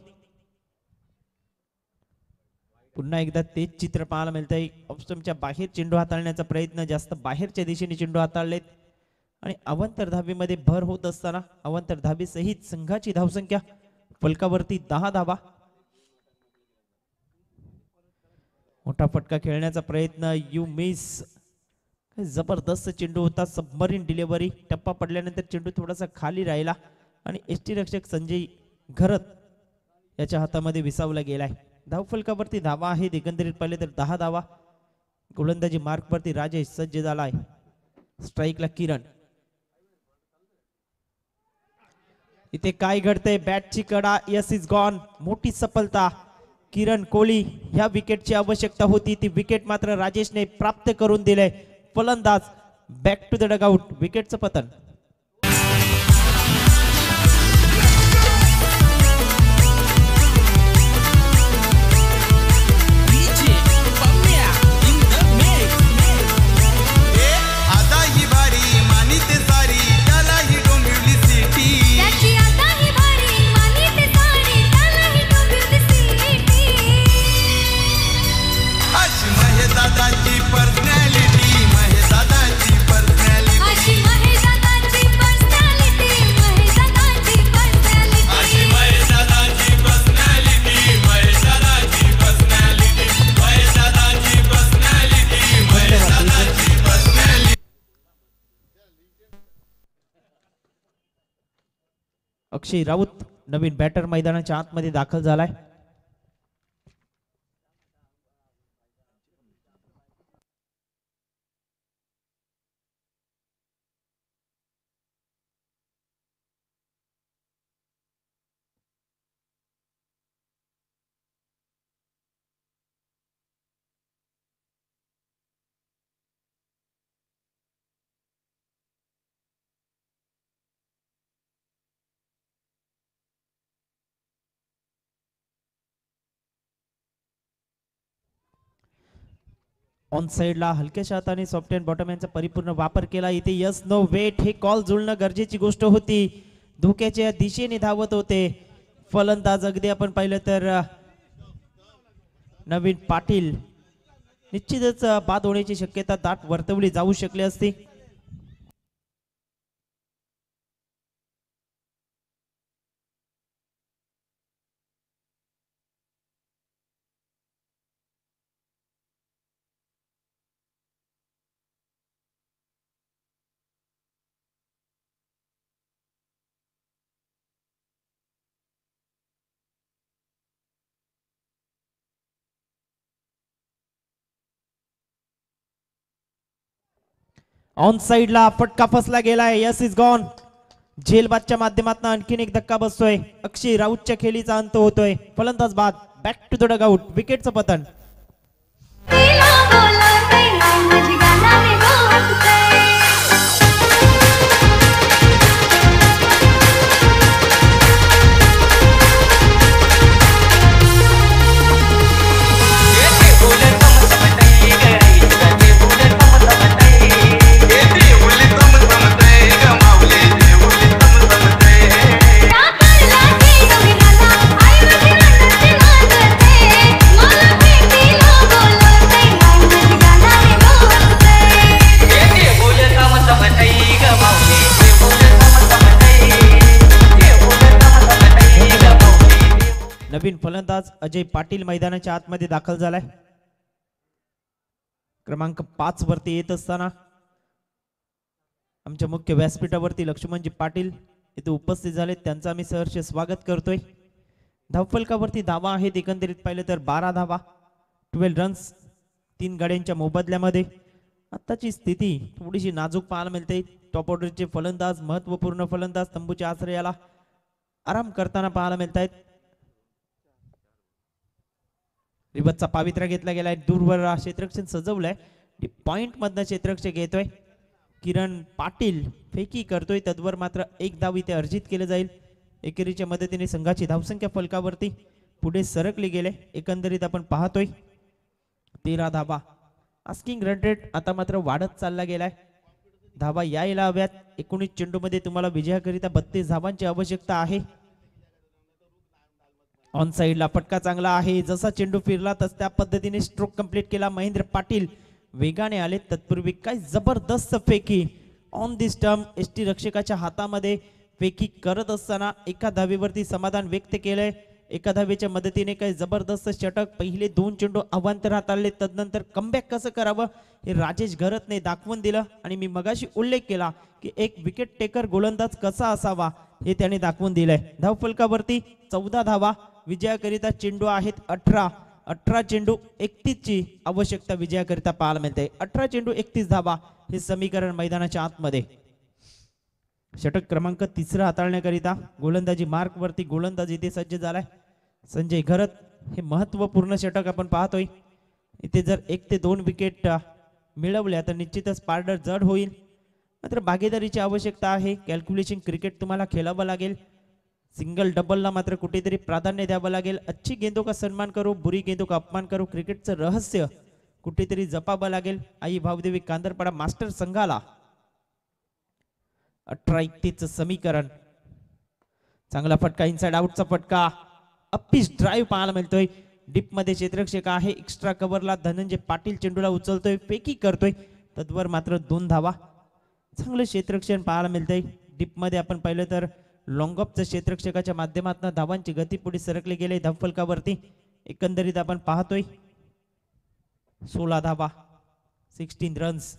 पुन्हा एकदा तेच चित्र पाहायला मिळतंय ऑप्शनच्या बाहेर चेंडू हाताळण्याचा प्रयत्न जास्त बाहेरच्या दिशेने चेंडू हाताळलेत आणि अवांतर धावेमध्ये भर होत असताना अवांतर धावे सहित संघाची धावसंख्या फलकावरती 10 धावा मोठा फटका खेळण्याचा प्रयत्न यू मिस जबरदस्त चेंडू होता सबमरीन डिलिव्हरी टप्पा पडल्यानंतर चेंडू थोडासा खाली राहिला आणि एसटी रक्षक संजय घरत याच्या हातामध्ये विसावला गेलाय धाव फलकावरती धावा आहेत एकंदरीत पाहिले तर 10 धावा गोलंदाजी मार्कवरती राजेश सज्ज झालाय स्ट्राईकला किरण इथे काय घडतंय बॅटची कडा यस इज गॉन मोठी सफलता किरण कोहली ह्या विकेटची आवश्यकता होती ती विकेट मात्र राजेशने प्राप्त करून दिले फलंदाज बॅक टू द डगआउट विकेटचं पतन अक्षय राऊत नवीन बॅटर मैदानाच्या आतमध्ये दाखल झालाय ऑन साइडला हलक्याशा हाताने सॉफ्ट अँड बॉटम यांचा परिपूर्ण वापर केला इथे यस नो वेट हे कॉल जुळणं गरजेची गोष्ट होती धोक्याच्या दिशेने धावत होते फलंदाज अगदी आपण पाहिलं तर नवीन पाटील निश्चितच बाद होण्याची शक्यता दाट वर्तवली जाऊ शकली असती ऑन साइडला फटका फसला गेलाय यस इज गॉन झेलबादच्या माध्यमातून आणखीन एक धक्का बसतोय अक्षय राऊतच्या खेळीचा अंत होतोय फलंदाज बाद बॅक टू द डगआउट विकेटचं पतन नवीन फलंदाज अजय पाटील मैदानाच्या आतमध्ये दाखल झालाय क्रमांक 5 वरती येत असताना आमच्या मुख्य व्यासपीठावरती लक्ष्मणजी पाटील इथे उपस्थित झाले त्यांचं आम्ही सहर्ष स्वागत करतोय धावफलकावरती धावा आहेत एकंदरीत पाहिलं तर 12 धावा, 12 रन्स 3 गाड्यांच्या मोबदल्यामध्ये. आताची स्थिती थोडीशी नाजूक पाहायला मिळते. टॉप ऑर्डरचे फलंदाज, महत्वपूर्ण फलंदाज तंबूच्या आश्रयाला आराम करताना पाहायला मिळत आहेत. रिबतचा पावित्र्य घेतला गेलाय, दूरवर क्षेत्ररक्षण सजवलंय, पॉइंट मधनं क्षेत्ररक्षक घेतोय. किरण पाटील फेकी करतोय, तद्वर मात्र एक धाव इथे अर्जित केलं जाईल. एकेरीच्या मदतीने संघाची धावसंख्या फलकावरती पुढे सरकली गेले. एकंदरीत आपण पाहतोय 13 धावा. आस्किंग रन रेट आता मात्र वाढत चालला गेलाय. धावा यायला हव्यात. 19 चेंडूमध्ये तुम्हाला विजयाकरिता 32 धावांची आवश्यकता आहे. ऑन साइडला फटका चांगला आहे, जसा चेंडू फिरला तस त्या पद्धतीने स्ट्रोक कंप्लीट केला. महेंद्र पाटील वेगाने आले, तत्पूर्वी काय जबरदस्त फेकी ऑन दिस टर्म. एसटी रक्षकाच्या हातामध्ये फेकी करत असताना एका धावेवरती समाधान व्यक्त केलंय. एका धावेच्या मदतीने काही जबरदस्त षटक. पहिले 2 चेंडू अवांतरात आले, तदनंतर कमबॅक कसं करावं हे राजेश घरतने दाखवून दिलं. आणि मी मगाशी उल्लेख केला की एक विकेट टेकर गोलंदाज कसा असावा हे त्याने दाखवून दिलंय. धावफलकावरती 14 धावा. विजयाकरिता चेंडू आहेत 18 चेंडू 31 ची आवश्यकता विजयाकरिता पाहायला मिळते. 18 चेंडू 31 धावा हे समीकरण मैदानाच्या आतमध्ये. षटक क्रमांक 3 हाताळण्याकरिता गोलंदाजी मार्क वरती गोलंदाज इथे सज्ज झालाय संजय घरत. हे महत्वपूर्ण षटक आपण पाहतोय. इथे जर 1 ते 2 विकेट मिळवल्या तर निश्चितच पारडर जड होईल. मात्र भागीदारीची आवश्यकता आहे. कॅल्क्युलेशन क्रिकेट तुम्हाला खेळावं लागेल. सिंगल डबलला मात्र कुठेतरी प्राधान्य द्यावं लागेल. अच्छी गेंदों का सन्मान करो, बुरी गेंदों का अपमान करो. क्रिकेटचं रहस्य कुठेतरी जपावं लागेल. आई भावदेवी कांदरपाडा मास्टर संघाला 18-31 समीकरण. चांगला फटका, इनसाइड आउटचा फटका, अप्पीच ड्राईव्ह पाहायला मिळतोय. डीप मध्ये क्षेत्ररक्षक आहे, एक्स्ट्रा कव्हरला धनंजय पाटील चेंडूला उचलतोय, फेकी करतोय, तद्वर मात्र 2 धावा. चांगलं क्षेत्ररक्षण पाहायला मिळतंय. डीप मध्ये आपण पाहिलं तर लॉंग ऑफच्या क्षेत्ररक्षकाच्या माध्यमातून धावांची गती पुढे सरकली गेले. धावफलकावरती एकंदरीत आपण पाहतोय 16 धावा, 16 रन्स.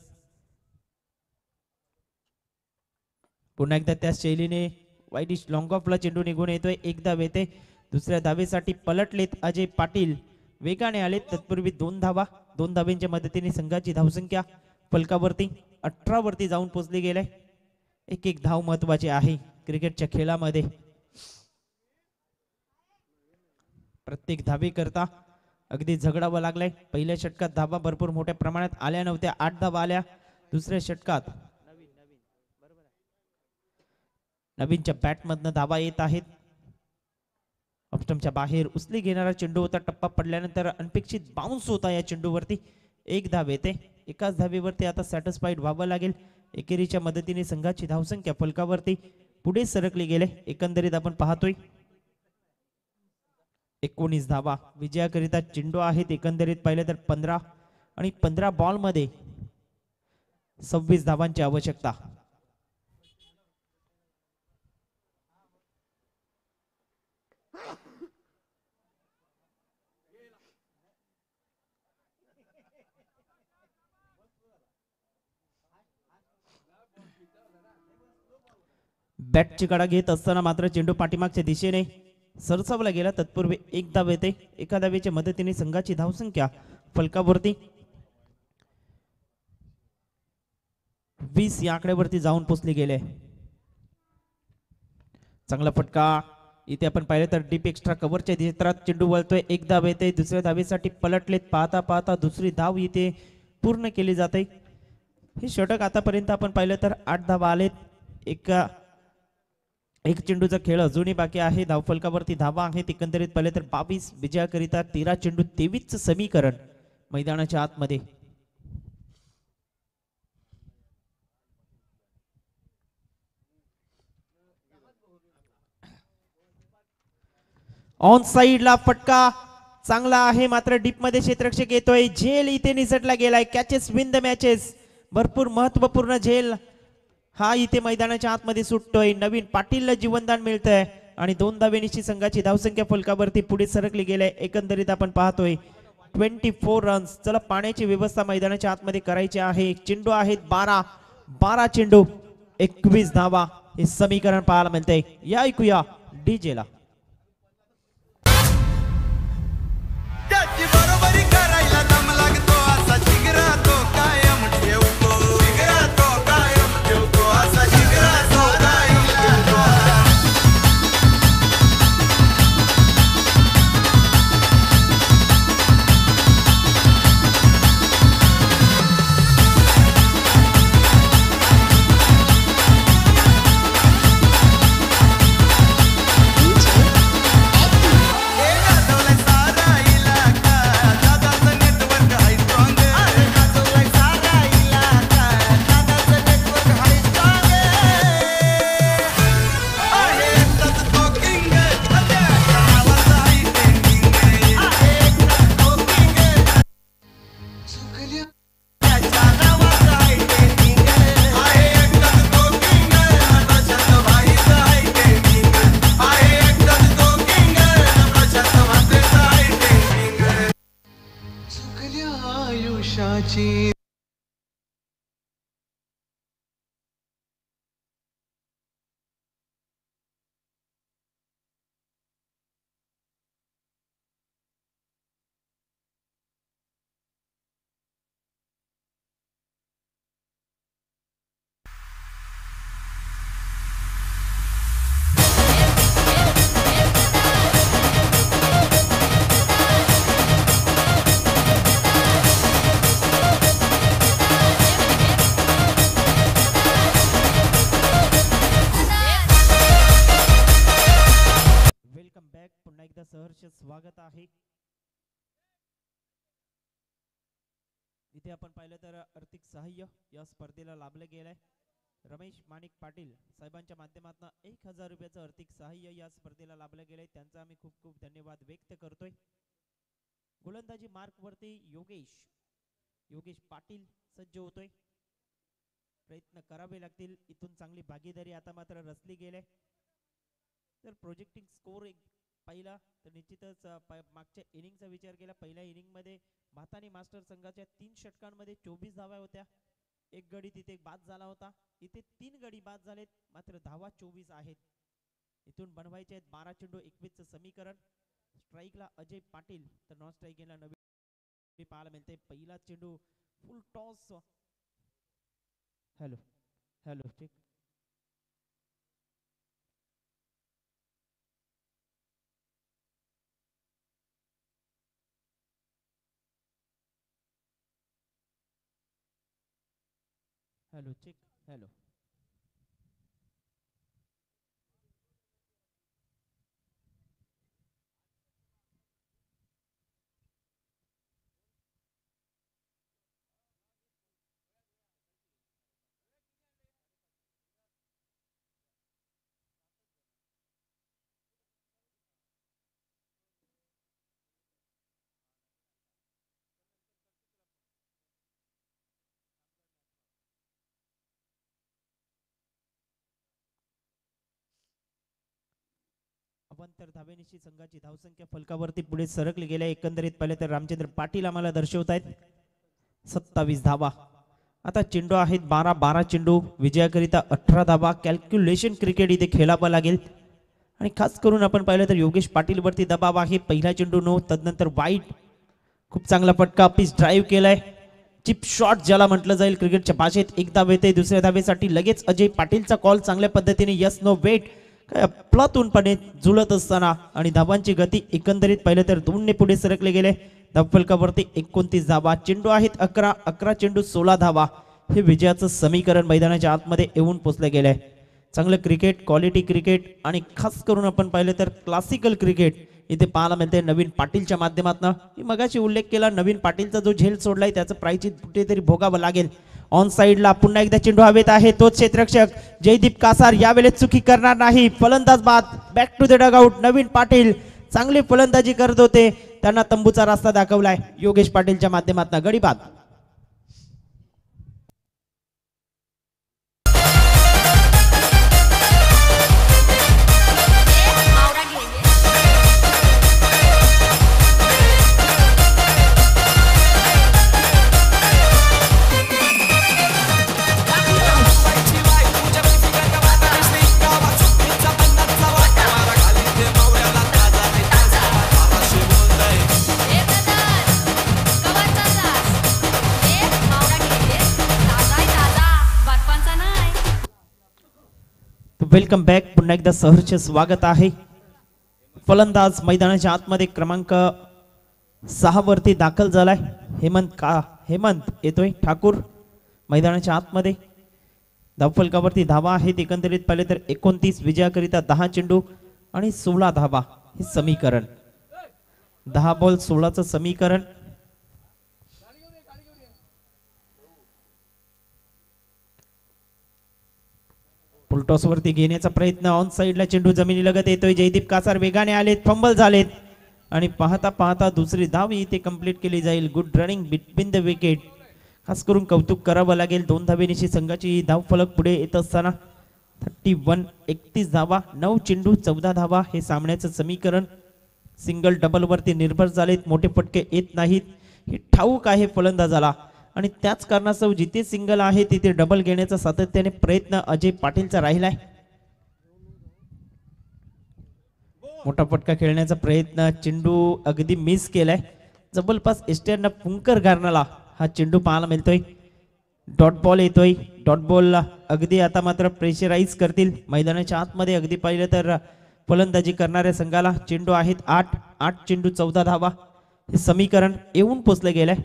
पुन्हा एकदा त्या शैलीने वाईडिश लॉंग ऑफला चेंडू निघून येतोय. एक धाव येते. दुसऱ्या धावेसाठी पलटलेत अजय पाटील, वेगाने आलेत. तत्पूर्वी 2 धावा. 2 धावेंच्या मदतीने संघाची धावसंख्या फलकावरती 18 वरती जाऊन पोहोचली गेले. एक धाव महत्वाची आहे क्रिकेटच्या खेळामध्ये. प्रत्येक धावे करता अगदी झगडावं लागलंय. पहिल्या षटकात धावा भरपूर मोठ्या प्रमाणात आल्या नव्हत्या, 8 धावा आल्या. दुसऱ्या षटकात नवीनच्या बॅटमधनं धावा येत आहेत. ऑफस्टंपच्या बाहेर उचली घेणारा चेंडू होता. टप्पा पडल्यानंतर अनपेक्षित बाउन्स होता या चेंडूवरती. 1 धाव येते. एकाच धावेवरती आता सॅटिस्फाईड व्हावं लागेल. एकेरीच्या मदतीने संघाची धावसंख्या फलकावरती पुढे सरकली गेले. एकंदरीत आपण पाहतोय 19 धावा. विजयाकरिता चेंडू आहेत एकंदरीत पाहिलं तर 15 आणि 15 बॉल मध्ये 26 धावांची आवश्यकता. बॅटची कडा घेत असताना मात्र चेंडू पाठीमागच्या दिशेने सरसावला गेला. तत्पूर्वी 1 धाव येते. एका धावेच्या मदतीने संघाची धावसंख्या फलकावरती 20 या आकड्यावरती जाऊन पोहोचली गेले. चांगला फटका. इथे आपण पाहिलं तर डीप एक्स्ट्रा कव्हरच्या क्षेत्रात चेंडू वळतोय. 1 धाव येते. दुसऱ्या धावेसाठी पलटलेत. पाहता पाहता दुसरी धाव इथे पूर्ण केली जाते. हे षटक आतापर्यंत आपण पाहिलं तर 8 धावा आलेत. एक चेंडूचा खेळ अजूनही बाकी आहे. धावफलकावरती धावा आहेत एकंदरीत पाहिले तर 22. विजयाकरिता 13 चेंडू 23 समीकरण मैदानाच्या आतमध्ये. ऑन साइडला फटका चांगला आहे, मात्र डीप मध्ये क्षेत्ररक्षक येतोय. झेल इथे निसटला गेलाय. Catches win the matches. भरपूर महत्वपूर्ण झेल हा इथे मैदानाच्या आतमध्ये सुटतोय. नवीन पाटीलला जीवनदान मिळतंय आणि 2 धावेनिशी संघाची धावसंख्या फलकावरती पुढे सरकली गेले. एकंदरीत आपण पाहतोय 24 रन्स. चला पाण्याची व्यवस्था मैदानाच्या आतमध्ये करायची आहे. चेंडू आहेत 12 चेंडू 21 धावा हे समीकरण पाहायला मिळतंय. या ऐकूया डीजेला. आमची वेलकम बॅक. पुन्हा एकदा सहर्ष स्वागत आहे. इथे आपण पाहिलं तर आर्थिक सहाय्य या स्पर्धेला लाभलं गेलंय. रमेश माणिक पाटील साहेबांच्या माध्यमातून 1000 रुपयाचं आर्थिक सहाय्य या स्पर्धेला लाभलं गेलंय. त्यांचा आम्ही खूप खूप धन्यवाद व्यक्त करतोय. गोलंदाजी मार्क वरती योगेश पाटील सज्ज होतोय. प्रयत्न करावे लागतील. इथून चांगली भागीदारी आता मात्र रचली गेले. तर प्रोजेक्टिंग स्कोर एक पाहिला तर निश्चितच मागच्या इनिंगचा विचार केला. पहिल्या इनिंग मध्ये भातानी मास्टर संघाच्या 3 षटकांमध्ये 24 धावा होत्या. एक गडी तिथे बाद झाला होता. इथे 3 गडी बाद झालेत, मात्र धावा 24 आहेत. इथून बनवायचे आहेत 12 चेंडू 21 चं समीकरण. स्ट्राईकला अजय पाटील तर नॉन स्ट्राईक गेला नवीन पाहायला मिळते. पहिला चेंडू full toss. Hello check. Hello. अवंतर धावेनिशी संघाची धावसंख्या फलकावरती पुढे सरकली गेल्या. एकंदरीत पाहिले तर रामचंद्र पाटील आम्हाला दर्शवत आहेत 27 धावा. आता चेंडू आहेत 12 चेंडू विजयाकरिता 18 धावा. कॅल्क्युलेशन क्रिकेट इथे खेळावं लागेल आणि खास करून आपण पाहिलं तर योगेश पाटील वरती दबाव आहे. पहिला चेंडू नो, तदनंतर वाईट. खूप चांगला फटका पिच ड्राईव्ह केलाय. चिप शॉट ज्याला म्हटलं जाईल क्रिकेटच्या भाषेत. एक धाव येते. दुसऱ्या धावेसाठी लगेच अजय पाटीलचा कॉल चांगल्या पद्धतीने यस नो वेट अफलातूनपणे झुलत असताना आणि धावांची गती एकंदरीत पाहिलं तर 2 ने पुढे सरकले गेले. धावफलकावरती 29 धावा. चेंडू आहेत 11 चेंडू 16 धावा. हे विजयाचं समीकरण मैदानाच्या आतमध्ये येऊन पोचले गेले. चांगलं क्रिकेट, क्वालिटी क्रिकेट आणि खास करून आपण पाहिलं तर क्लासिकल क्रिकेट इथे पाहायला मिळते नवीन पाटीलच्या माध्यमातून. मी मगाशी उल्लेख केला नवीन पाटीलचा जो झेल सोडलाय त्याचं प्रायचित कुठेतरी भोगावं लागेल. ऑन साइडला पुन्हा एकदा चेंडू हवेत आहे. तोच क्षेत्ररक्षक जयदीप कासार यावेळेस चुकी करणार नाही. फलंदाज बाद. Back to the dugout. Naveen Patil चांगली फलंदाजी करत होते. त्यांना तंबूचा रस्ता दाखवलाय योगेश पाटीलच्या माध्यमातून. गडी बाद. Welcome back. पुन्हा एकदा सहर्ष स्वागत आहे. फलंदाज मैदानाच्या आतमध्ये क्रमांक 6 वरती दाखल झालाय. हेमंत येतोय ठाकूर मैदानाच्या आतमध्ये. धावफलकावरती धावा आहेत एकंदरीत पाहिले तर 29. विजयाकरिता 10 चेंडू आणि 16 धावा. हे समीकरण 10 बॉल 16चं समीकरण. फुलटॉस वरती घेण्याचा प्रयत्न. ऑन साइडला चेंडू जमिनी लगत येतोय. जयदीप कासार वेगाने आलेत. फंबल झालेत आणि पाहता दुसरी धाव इथे कंप्लीट केली जाईल. Good running between the wicket. खास करून कौतुक करावं लागेल. 2 धावेनिशी संघाची धाव फलक पुढे येत असताना 31 धावा. 9 चेंडू 14 धावा. हे सामन्याचं समीकरण. सिंगल डबल वरती निर्भर झालेत. मोठे फटके येत नाहीत हे ठाऊक आहे फलंदाजाला. आणि त्याच कारणास्तव जिथे सिंगल आहे तिथे डबल घेण्याचा सातत्याने प्रयत्न अजय पाटीलचा राहिलाय. मोठा फटका खेळण्याचा प्रयत्न, चेंडू अगदी मिस केलाय. जबरपास एस्टेअरनं पुंकर गारणाला हा चेंडू पाहायला मिळतोय. डॉट बॉल येतोय. डॉट बॉल अगदी आता मात्र प्रेशराईज करतील मैदानाच्या आतमध्ये. अगदी पाहिलं तर फलंदाजी करणाऱ्या संघाला चेंडू आहेत 8 चेंडू 14 धावा हे समीकरण येऊन पोचले गेलंय.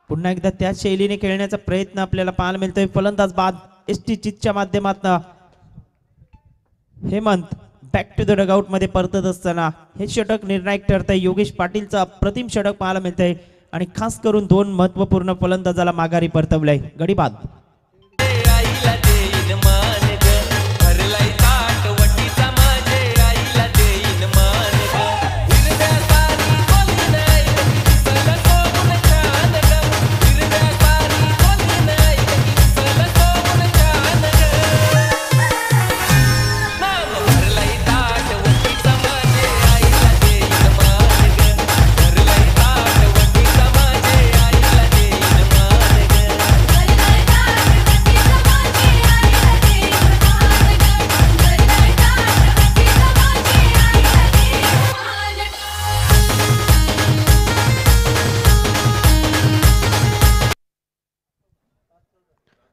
पुन्हा एकदा त्याच शैलीने खेळण्याचा प्रयत्न आपल्याला पाहायला मिळतोय. फलंदाज बाद एसटी चितच्या माध्यमातून Hemant back to the dugout मध्ये परतत असताना हे षटक निर्णायक ठरतंय. योगेश पाटीलचा अप्रतिम षटक पाहायला मिळतंय आणि खास करून 2 महत्वपूर्ण फलंदाजाला माघारी परतवलंय. गडी बाद.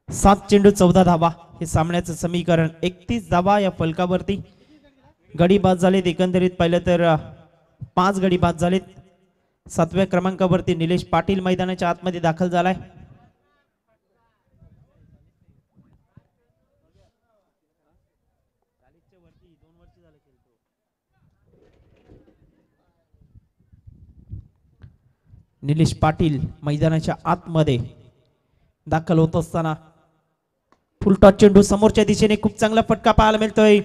सात चेंडू 14 धावा हे सामन्याचं समीकरण. 31 धावा या फलकावरती. गडी बाद झालेत. एकंदरीत पाहिलं तर 5 गडी बाद झालेत. 7व्या क्रमांकावरती निलेश पाटील मैदानाच्या आतमध्ये दाखल झालाय. निलेश पाटील मैदानाच्या आतमध्ये दाखल होत असताना फुलटॉस चेंडू समोरच्या दिशेने खूप चांगला फटका पाहायला मिळतोय.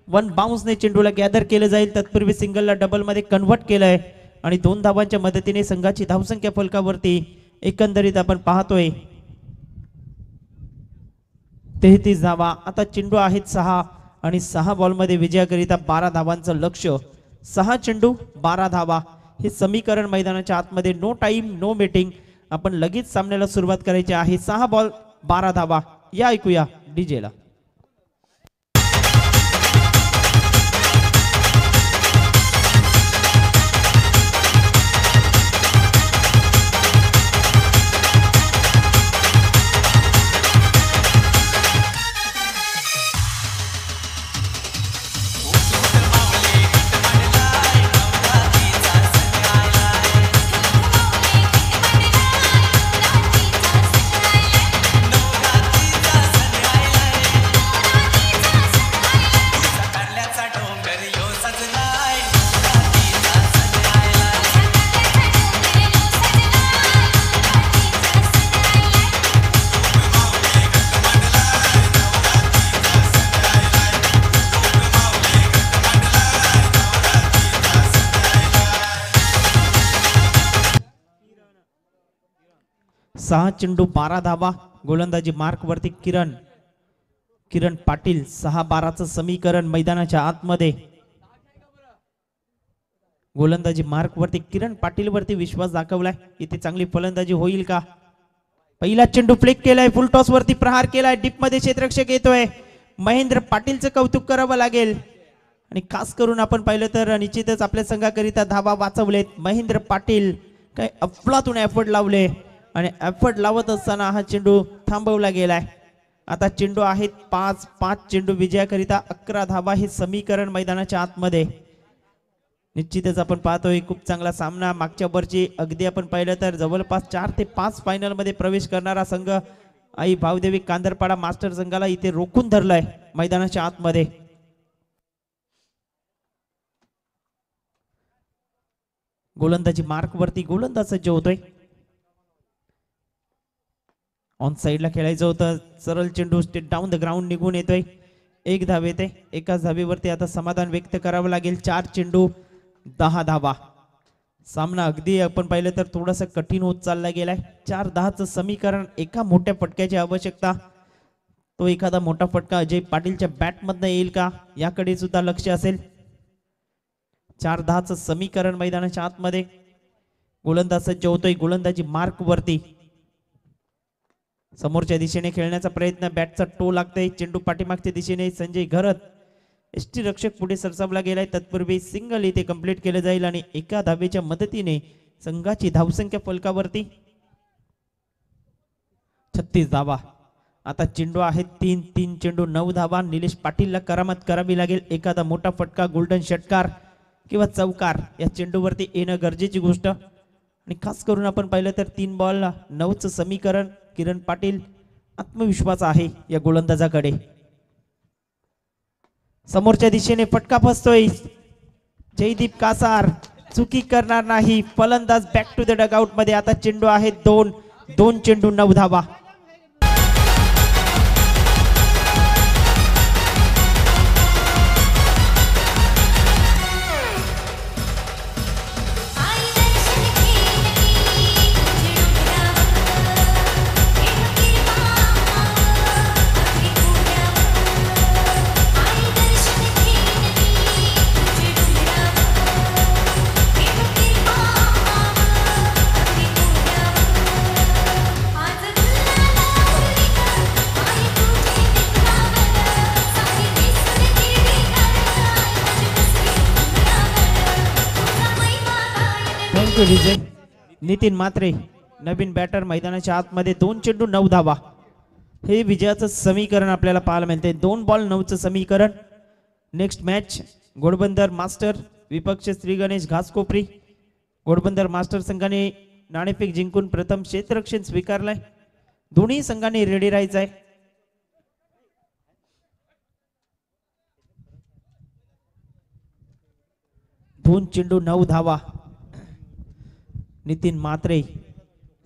1 बाउन्सने चेंडूला गॅदर केलं जाईल. तत्पूर्वी सिंगलला डबल मध्ये कन्व्हर्ट केलंय आणि 2 धावांच्या मदतीने संघाची धावसंख्या फलकावरती एकंदरीत आपण पाहतोय 33 धावा. आता चेंडू आहेत 6 आणि 6 बॉलमध्ये विजयाकरिता 12 धावांचं लक्ष्य. 6 चेंडू 12 धावा हे समीकरण मैदानाच्या आतमध्ये. No time no meeting. आपण लगेच सामन्याला सुरुवात करायची आहे. 6 बॉल 12 धावा. या ऐकूया डीजेला. सहा चेंडू 12 धावा. गोलंदाजी मार्क वरती किरण पाटील. 6-12चं समीकरण मैदानाच्या आतमध्ये. गोलंदाजी मार्क वरती किरण पाटील वरती विश्वास दाखवलाय. इथे चांगली फलंदाजी होईल का? पहिला चेंडू फ्लिक केलाय. फुल टॉस वरती प्रहार केलाय. डीप मध्ये क्षेत्ररक्षक येतोय. महेंद्र पाटीलचं कौतुक करावं लागेल आणि खास करून आपण पाहिलं तर निश्चितच आपल्या संघाकरिता धावा वाचवलेत. महेंद्र पाटील काय अफलातून एफर्ट लावले आणि एफर्ट लावत असताना हा चेंडू थांबवला गेलाय. आता चेंडू आहेत 5 चेंडू विजयाकरिता 11 धावा हे समीकरण मैदानाच्या आतमध्ये. निश्चितच आपण पाहतोय खूप चांगला सामना. मागच्या वर्षी अगदी आपण पाहिलं तर जवळपास 4 ते 5 फायनल मध्ये प्रवेश करणारा संघ आई भावदेवी कांदरपाडा मास्टर संघाला इथे रोखून धरलाय मैदानाच्या आतमध्ये. गोलंदाजी मार्क वरती गोलंदाज सज्ज होतोय. ऑन साइडला खेळायचं होतं. सरळ चेंडू स्टेट डाऊन द ग्राउंड निघून येतोय. 1 धाव येते. एकाच धावेवरती आता समाधान व्यक्त करावं लागेल. 4 चेंडू 10 धावा. सामना अगदी आपण पाहिलं तर थोडासा कठीण होत चालला गेलाय. 4-10चं समीकरण. एका मोठ्या फटक्याची आवश्यकता. तो एखादा मोठा फटका अजय पाटीलच्या बॅट मधनं येईल का याकडे सुद्धा लक्ष असेल. 4-10चं समीकरण मैदानाच्या आतमध्ये. गोलंदाज सज्ज होतोय, गोलंदाजी मार्क वरती. समोरच्या दिशेने खेळण्याचा प्रयत्न, बॅटचा टो लागतोय, चेंडू पाठीमागच्या दिशेने. संजय घरत एसटी रक्षक पुढे सरसावला गेलाय. तत्पूर्वी सिंगल इथे कंप्लीट केलं जाईल आणि एका धावेच्या मदतीने संघाची धावसंख्या फलकावरती 36 धावा. आता चेंडू आहे 3 चेंडू 9 धावा. निलेश पाटीलला करामत करावी लागेल. एखादा मोठा फटका, गोल्डन षटकार किंवा चौकार या चेंडूवरती येणं गरजेची गोष्ट. आणि खास करून आपण पाहिलं तर 3 बॉल 9चं समीकरण. किरण पाटील आत्मविश्वास आहे या गोलंदाजाकडे. समोरच्या दिशेने फटका फसतोय. जयदीप कासार चुकी करणार नाही. फलंदाज बॅक टू द डगआउट मध्ये. आता चेंडू आहे 2 चेंडू 9 धावा. विजय. नितीन मात्रे नवीन बॅटर मैदानाच्या आतमध्ये. 2 चेंडू 9 धावा. हे विजयाचं समीकरण आपल्याला पाहायला मिळते. 2 बॉल 9चं समीकरण. नेक्स्ट मॅच घोडबंदर मास्टर विपक्ष श्री गणेश घासकोपरी. घोडबंदर मास्टर संघाने नाणेफेक जिंकून प्रथम क्षेत्ररक्षण स्वीकारलाय. दोन्ही संघांनी रेडी राहायचं आहे. दोन चेंडू 9 धावा. नितीन मात्रे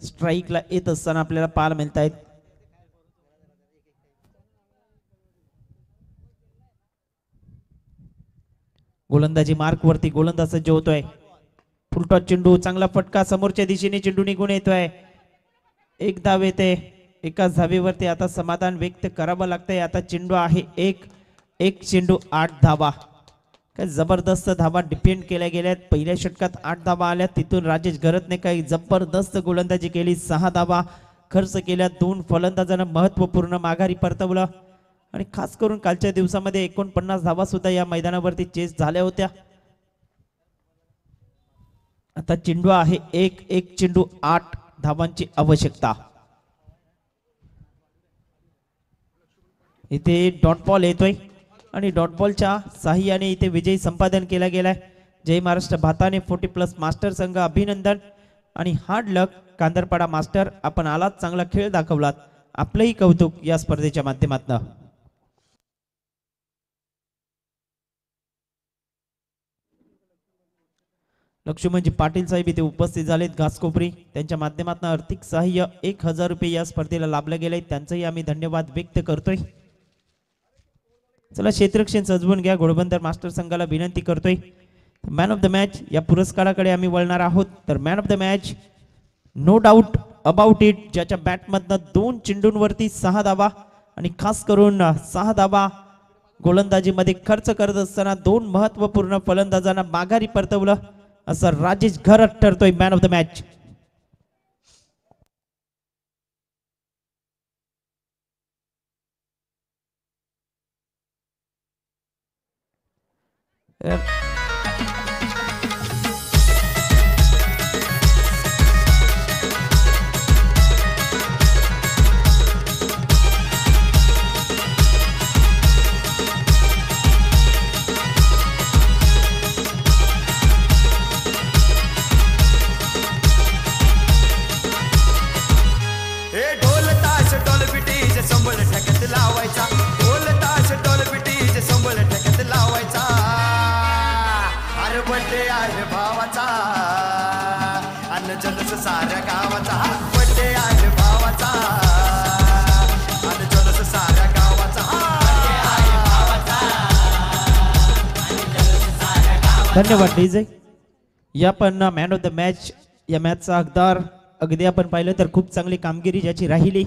स्ट्राईकला येत असताना आपल्याला पाहायला मिळत आहेत. गोलंदाजी मार्क वरती. गोलंदाज सज्ज होतोय. फुलटॉस चेंडू, चांगला फटका, समोरच्या दिशेने चेंडू निघून येतोय. एक धाव येते. एकाच धावेवरती आता समाधान व्यक्त करावं लागतंय. आता चेंडू आहे एक चेंडू 8 धावा. काय जबरदस्त धावा डिपेंड केल्या गेल्यात. पहिल्या षटकात 8 धावा आल्या. तिथून राजेश घरतने काही जबरदस्त गोलंदाजी केली. 6 धावा खर्च केल्या. 2 फलंदाजांना महत्वपूर्ण माघारी परतवलं. आणि खास करून कालच्या दिवसामध्ये 49 धावा सुद्धा या मैदानावरती चेस झाल्या होत्या. आता चेंडू आहे एक चेंडू 8 धावांची आवश्यकता. इथे डॉट बॉल येतोय आणि डॉट बॉलच्या साह्याने इथे विजय संपादन केला गेलाय. जय महाराष्ट्र भाताने 40+ मास्टर संघ अभिनंदन आणि हार्ड लक कांदरपाडा मास्टर. आपण आलात, चांगला खेळ दाखवलात. आपलंही कौतुक या स्पर्धेच्या माध्यमातून. लक्ष्मणजी पाटील साहेब इथे उपस्थित झालेत घासकोपरी. त्यांच्या माध्यमातून आर्थिक सहाय्य 1000 रुपये या स्पर्धेला लाभले गेले. त्यांचंही आम्ही धन्यवाद व्यक्त करतोय. चला क्षेत्ररक्षण सजवून घ्या. घोडबंदर मास्टर संघाला विनंती करतोय. मॅन ऑफ द मॅच या पुरस्काराकडे आम्ही वळणार आहोत. तर man of the match no doubt about it, ज्याच्या बॅटमधनं 2 चेंडूंवरती 6 धावा आणि खास करून 6 धावा गोलंदाजीमध्ये खर्च करत असताना 2 महत्वपूर्ण फलंदाजांना माघारी परतवलं असं राजेश घरत ठरतोय मॅन ऑफ द मॅच. धन्यवाद डीजे. या पण मॅन ऑफ द मॅच या मॅचचा हकदार. अगदी आपण पाहिलं तर खूप चांगली कामगिरी ज्याची राहिली.